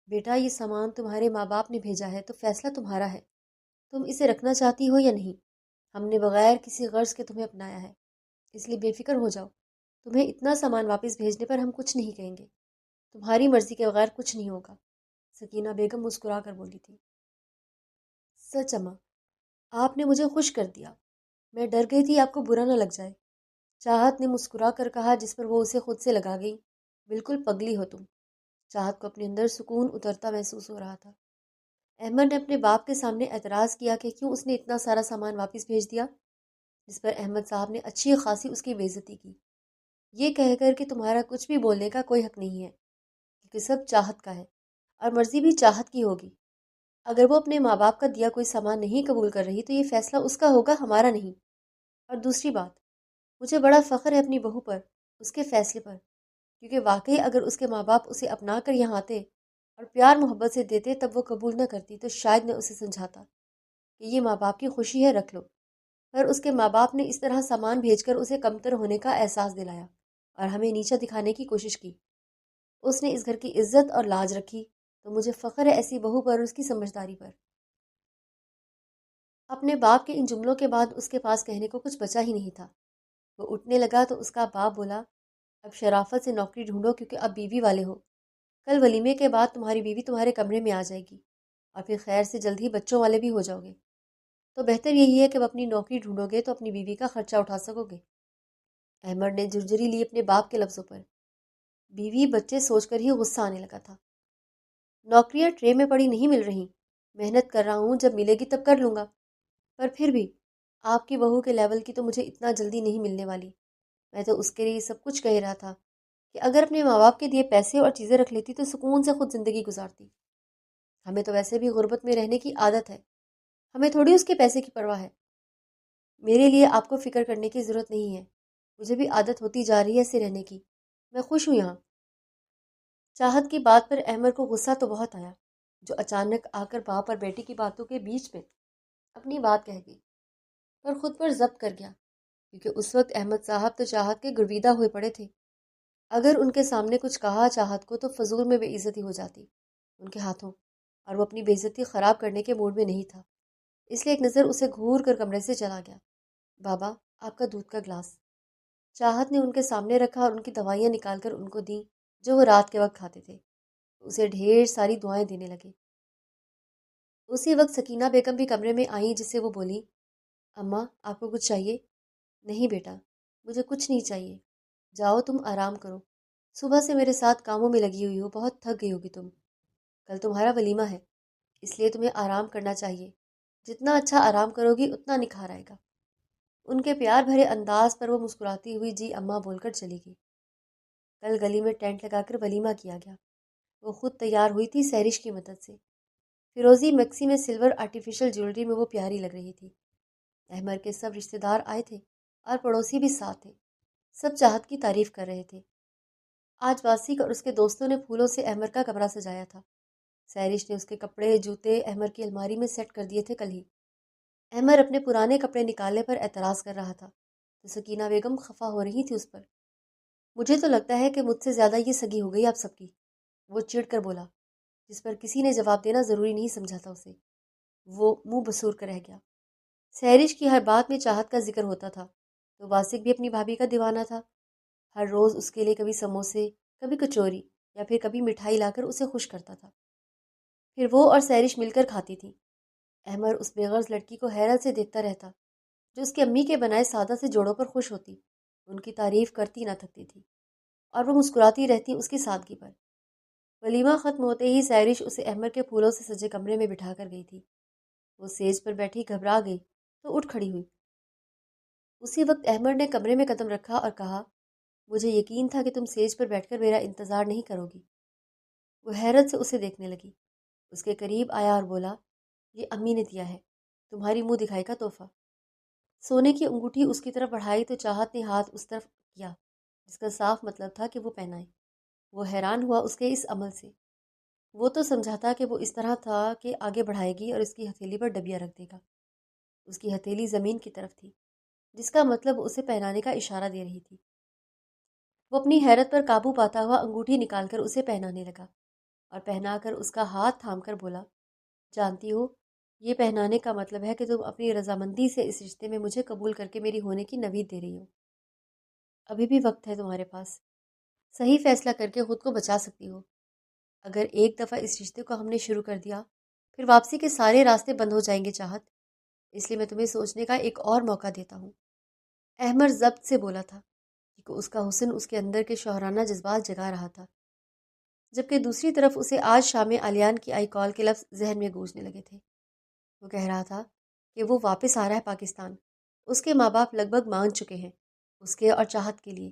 بیٹا، یہ سامان تمہارے ماں باپ نے بھیجا ہے تو فیصلہ تمہارا ہے، تم اسے رکھنا چاہتی ہو یا نہیں۔ ہم نے بغیر کسی غرض کے تمہیں اپنایا ہے، اس لیے بے فکر ہو جاؤ۔ تمہیں اتنا سامان واپس بھیجنے پر ہم کچھ نہیں کہیں گے، تمہاری مرضی کے بغیر کچھ نہیں ہوگا، سکینہ بیگم مسکرا کر بولی تھی۔ سچ اماں، آپ نے مجھے خوش کر دیا، میں ڈر گئی تھی آپ کو برا نہ لگ جائے، چاہت نے مسکرا کر کہا، جس پر وہ اسے خود سے لگا گئی۔ بالکل پگلی ہو تم۔ چاہت کو اپنے اندر سکون اترتا محسوس ہو رہا تھا۔ احمد نے اپنے باپ کے سامنے اعتراض کیا کہ کیوں اس نے اتنا سارا سامان واپس بھیج دیا، جس پر احمد صاحب نے اچھی خاصی اس کی بےعزتی کی، یہ کہہ کر کہ تمہارا کچھ بھی بولنے کا کوئی حق نہیں ہے، کیونکہ سب چاہت کا ہے اور مرضی بھی چاہت کی ہوگی۔ اگر وہ اپنے ماں باپ کا دیا کوئی سامان نہیں قبول کر رہی تو یہ فیصلہ اس کا ہوگا، ہمارا نہیں۔ اور دوسری بات، مجھے بڑا فخر ہے اپنی بہو پر، اس کے فیصلے پر، کیونکہ واقعی اگر اس کے ماں باپ اسے اپنا کر یہاں آتے اور پیار محبت سے دیتے تب وہ قبول نہ کرتی تو شاید میں اسے سمجھاتا کہ یہ ماں باپ کی خوشی ہے، رکھ لو۔ پر اس کے ماں باپ نے اس طرح سامان بھیج کر اسے کمتر ہونے کا احساس دلایا اور ہمیں نیچا دکھانے کی کوشش کی۔ اس نے اس گھر کی عزت اور لاج رکھی، تو مجھے فخر ہے ایسی بہو پر اور اس کی سمجھداری پر۔ اپنے باپ کے ان جملوں کے بعد اس کے پاس کہنے کو کچھ بچا ہی نہیں تھا۔ وہ اٹھنے لگا تو اس کا باپ بولا، اب شرافت سے نوکری ڈھونڈو، کیونکہ اب بیوی والے ہو، کل ولیمے کے بعد تمہاری بیوی تمہارے کمرے میں آ جائے گی اور پھر خیر سے جلد ہی بچوں والے بھی ہو جاؤ گے، تو بہتر یہی ہے کہ اب اپنی نوکری ڈھونڈو گے تو اپنی بیوی کا خرچہ اٹھا سکو گے۔ احمد نے جرجری لی اپنے باپ کے لفظوں پر۔ بیوی بچے سوچ کر ہی غصہ آنے لگا تھا۔ نوکریاں ٹرے میں پڑی نہیں مل رہی، محنت کر رہا ہوں، جب ملے گی تب کر لوں گا، پر پھر بھی آپ کی بہو کے لیول کی تو مجھے اتنا جلدی نہیں ملنے والی۔ میں تو اس کے لیے سب کچھ کہہ رہا تھا کہ اگر اپنے ماں باپ کے دیے پیسے اور چیزیں رکھ لیتی تو سکون سے خود زندگی گزارتی۔ ہمیں تو ویسے بھی غربت میں رہنے کی عادت ہے، ہمیں تھوڑی اس کے پیسے کی پرواہ ہے۔ میرے لیے آپ کو فکر کرنے کی ضرورت نہیں ہے، مجھے بھی عادت ہوتی جا رہی ہے ایسے رہنے کی، میں خوش ہوں یہاں۔ چاہت کی بات پر احمد کو غصہ تو بہت آیا، جو اچانک آ کر باپ اور بیٹی کی باتوں کے بیچ میں اپنی بات کہہ گئی، پر خود پر ضبط کر گیا، کیونکہ اس وقت احمد صاحب تو چاہت کے گرویدہ ہوئے پڑے تھے۔ اگر ان کے سامنے کچھ کہا چاہت کو تو فضول میں بے عزتی ہو جاتی ان کے ہاتھوں، اور وہ اپنی بے عزتی خراب کرنے کے موڈ میں نہیں تھا، اس لیے ایک نظر اسے گھور کر کمرے سے چلا گیا۔ بابا، آپ کا دودھ کا گلاس۔ چاہت نے ان کے سامنے رکھا اور ان کی دوائیاں نکال کر ان کو دیں جو وہ رات کے وقت کھاتے تھے۔ اسے ڈھیر ساری دعائیں دینے لگے۔ اسی وقت سکینہ بیگم بھی کمرے میں آئیں، جس سے وہ بولی، اماں، آپ کو کچھ چاہیے؟ نہیں بیٹا، مجھے کچھ نہیں چاہیے، جاؤ تم آرام کرو، صبح سے میرے ساتھ کاموں میں لگی ہوئی ہو، بہت تھک گئی ہوگی تم، کل تمہارا ولیمہ ہے، اس لیے تمہیں آرام کرنا چاہیے، جتنا اچھا آرام کرو گی اتنا نکھار آئے گا۔ ان کے پیار بھرے انداز پر وہ مسکراتی ہوئی جی اماں بول کر چلی گئی۔ کل گلی میں ٹینٹ لگا کر ولیمہ کیا گیا۔ وہ خود تیار ہوئی تھی سیرش کی مدد سے۔ فیروزی مکسی میں سلور آرٹیفیشل جیولری میں وہ پیاری لگ رہی تھی۔ احمد کے سب رشتہ دار آئے تھے اور پڑوسی بھی ساتھ تھے، سب چاہت کی تعریف کر رہے تھے۔ آج واسق اور اس کے دوستوں نے پھولوں سے احمد کا کمرہ سجایا تھا۔ سیرش نے اس کے کپڑے جوتے احمد کی الماری میں سیٹ کر دیے تھے کل ہی۔ احمد اپنے پرانے کپڑے نکالنے پر اعتراض کر رہا تھا تو سکینہ بیگم خفا ہو رہی تھی اس پر۔ مجھے تو لگتا ہے کہ مجھ سے زیادہ یہ سگی ہو گئی آپ سب کی، وہ چڑ کر بولا، جس پر کسی نے جواب دینا ضروری نہیں سمجھا تھا اسے۔ وہ منہ بسور کر رہ گیا۔ سیرش کی ہر بات میں چاہت کا ذکر ہوتا تھا تو واسق بھی اپنی بھابھی کا دیوانہ تھا۔ ہر روز اس کے لیے کبھی سموسے، کبھی کچوری یا پھر کبھی مٹھائی لا کر اسے خوش کرتا تھا، پھر وہ اور سیرش مل کر کھاتی تھی۔ احمد اس بے غرض لڑکی کو حیرت سے دیکھتا رہتا، جو اس کی امی کے بنائے سادہ سے جوڑوں پر خوش ہوتی، ان کی تعریف کرتی نہ تھکتی تھی، اور وہ مسکراتی رہتی اس کی سادگی پر۔ ولیمہ ختم ہوتے ہی سیرش اسے احمد کے پھولوں سے سجے کمرے میں بٹھا کر گئی تھی۔ وہ سیج پر بیٹھی گھبرا گئی تو اٹھ کھڑی ہوئی۔ اسی وقت احمد نے کمرے میں قدم رکھا اور کہا، مجھے یقین تھا کہ تم سیج پر بیٹھ کر میرا انتظار نہیں کرو گی۔ وہ حیرت سے اسے دیکھنے لگی، اس کے قریب آیا اور بولا، یہ امی نے دیا ہے، تمہاری منہ دکھائی کا تحفہ۔ سونے کی انگوٹھی اس کی طرف بڑھائی تو چاہت نے ہاتھ اس طرف کیا جس کا صاف مطلب تھا کہ وہ پہنائے۔ وہ حیران ہوا اس کے اس عمل سے۔ وہ تو سمجھا تھا کہ وہ اس طرح تھا کہ آگے بڑھائے گی اور اس کی ہتھیلی پر ڈبیا رکھ دے گا۔ اس کی ہتھیلی زمین کی طرف تھی، جس کا مطلب اسے پہنانے کا اشارہ دے رہی تھی۔ وہ اپنی حیرت پر قابو پاتا ہوا انگوٹھی نکال کر اسے پہنانے لگا اور پہنا کر اس کا ہاتھ تھام کر بولا، جانتی ہو، یہ پہنانے کا مطلب ہے کہ تم اپنی رضامندی سے اس رشتے میں مجھے قبول کر کے میری ہونے کی نوید دے رہی ہو۔ ابھی بھی وقت ہے تمہارے پاس، صحیح فیصلہ کر کے خود کو بچا سکتی ہو۔ اگر ایک دفعہ اس رشتے کو ہم نے شروع کر دیا پھر واپسی کے سارے راستے بند ہو جائیں گے چاہت، اس لیے میں تمہیں سوچنے کا ایک اور موقع دیتا ہوں۔ احمد ضبط سے بولا تھا کہ اس کا حسن اس کے اندر کے شوہرانہ جذبات جگا رہا تھا، جبکہ دوسری طرف اسے آج شام آلیان کی آئی کال کے لفظ ذہن میں گونجنے لگے تھے۔ وہ کہہ رہا تھا کہ وہ واپس آ رہا ہے پاکستان۔ اس کے ماں باپ لگ بھگ مان چکے ہیں اس کے اور چاہت کے لیے،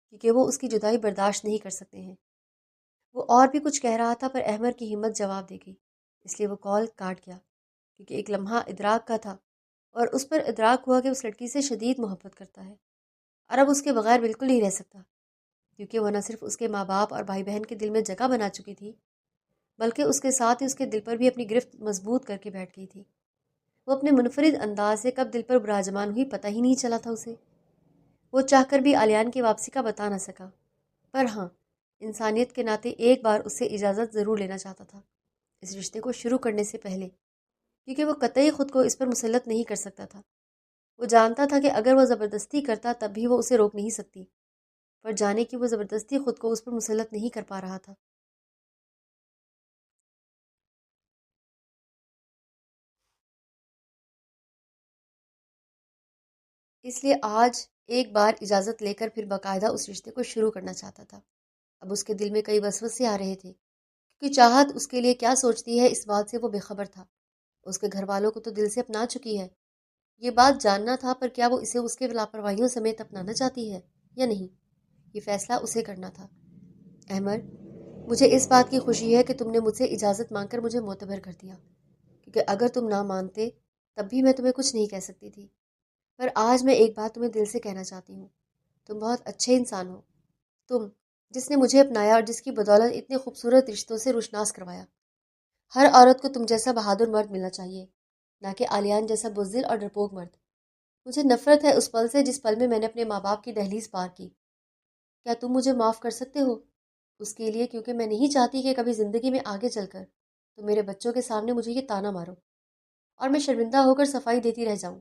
کیونکہ وہ اس کی جدائی برداشت نہیں کر سکتے ہیں۔ وہ اور بھی کچھ کہہ رہا تھا پر احمد کی ہمت جواب دے گئی، اس لیے وہ کال کاٹ گیا، کیونکہ ایک لمحہ ادراک کا تھا اور اس پر ادراک ہوا کہ اس لڑکی سے شدید محبت کرتا ہے اور اب اس کے بغیر بالکل نہیں رہ سکتا، کیونکہ وہ نہ صرف اس کے ماں باپ اور بھائی بہن کے دل میں جگہ بنا چکی تھی، بلکہ اس کے ساتھ ہی اس کے دل پر بھی اپنی گرفت مضبوط کر کے بیٹھ گئی تھی۔ وہ اپنے منفرد انداز سے کب دل پر براجمان ہوئی پتہ ہی نہیں چلا تھا اسے۔ وہ چاہ کر بھی آلیان کی واپسی کا بتا نہ سکا، پر ہاں، انسانیت کے ناطے ایک بار اس سے اجازت ضرور لینا چاہتا تھا اس رشتے کو شروع کرنے سے پہلے، کیونکہ وہ قطعی خود کو اس پر مسلط نہیں کر سکتا تھا۔ وہ جانتا تھا کہ اگر وہ زبردستی کرتا تب بھی وہ اسے روک نہیں سکتی، پر جانے کی وہ زبردستی خود کو اس پر مسلط نہیں کر پا رہا تھا۔ اس لیے آج ایک بار اجازت لے کر پھر باقاعدہ اس رشتے کو شروع کرنا چاہتا تھا۔ اب اس کے دل میں کئی وسوسے آ رہے تھے، کیونکہ چاہت اس کے لیے کیا سوچتی ہے اس بات سے وہ بے خبر تھا۔ اس کے گھر والوں کو تو دل سے اپنا چکی ہے، یہ بات جاننا تھا، پر کیا وہ اسے اس کے لاپرواہیوں سمیت اپنانا چاہتی ہے یا نہیں، یہ فیصلہ اسے کرنا تھا۔ احمد، مجھے اس بات کی خوشی ہے کہ تم نے مجھ سے اجازت مانگ کر مجھے معتبر کر دیا، کیونکہ اگر تم نہ مانتے تب بھی میں تمہیں کچھ نہیں کہہ سکتی تھی۔ پر آج میں ایک بات تمہیں دل سے کہنا چاہتی ہوں، تم بہت اچھے انسان ہو، تم جس نے مجھے اپنایا اور جس کی بدولت اتنے خوبصورت رشتوں سے روشناس کروایا۔ ہر عورت کو تم جیسا بہادر مرد ملنا چاہیے، نہ کہ آلیان جیسا بزدل اور ڈرپوک مرد۔ مجھے نفرت ہے اس پل سے جس پل میں نے اپنے ماں باپ کی دہلیز پار کی۔ کیا تم مجھے معاف کر سکتے ہو اس کے لیے؟ کیونکہ میں نہیں چاہتی کہ کبھی زندگی میں آگے چل کر تم میرے بچوں کے سامنے مجھے یہ تانا مارو اور میں شرمندہ ہو کر صفائی دیتی رہ جاؤں۔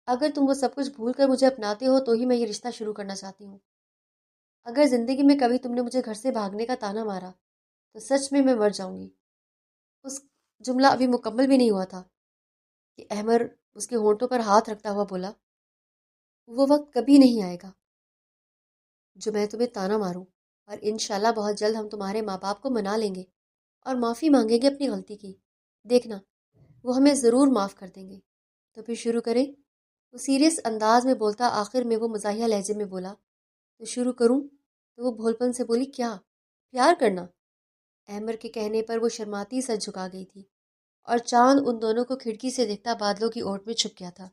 اگر تم وہ سب کچھ بھول کر مجھے اپناتے ہو تو ہی میں یہ رشتہ شروع کرنا چاہتی ہوں۔ اگر زندگی میں کبھی تم نے مجھے گھر سے بھاگنے کا تانا مارا تو سچ میں مر جاؤں گی۔ اس جملہ ابھی مکمل بھی نہیں ہوا تھا کہ احمد اس کے ہونٹوں پر ہاتھ رکھتا ہوا بولا، وہ وقت کبھی نہیں آئے گا جو میں تمہیں تانا ماروں، اور انشاءاللہ بہت جلد ہم تمہارے ماں باپ کو منا لیں گے اور معافی مانگیں گے اپنی غلطی کی۔ دیکھنا، وہ ہمیں ضرور معاف کر دیں گے۔ تو پھر شروع کریں؟ وہ سیریس انداز میں بولتا آخر میں وہ مزاحیہ لہجے میں بولا، تو شروع کروں؟ تو وہ بھولپن سے بولی، کیا پیار کرنا؟ احمد کے کہنے پر وہ شرماتی سر جھکا گئی تھی اور چاند ان دونوں کو کھڑکی سے دیکھتا بادلوں کی اوٹ میں چھپ گیا تھا۔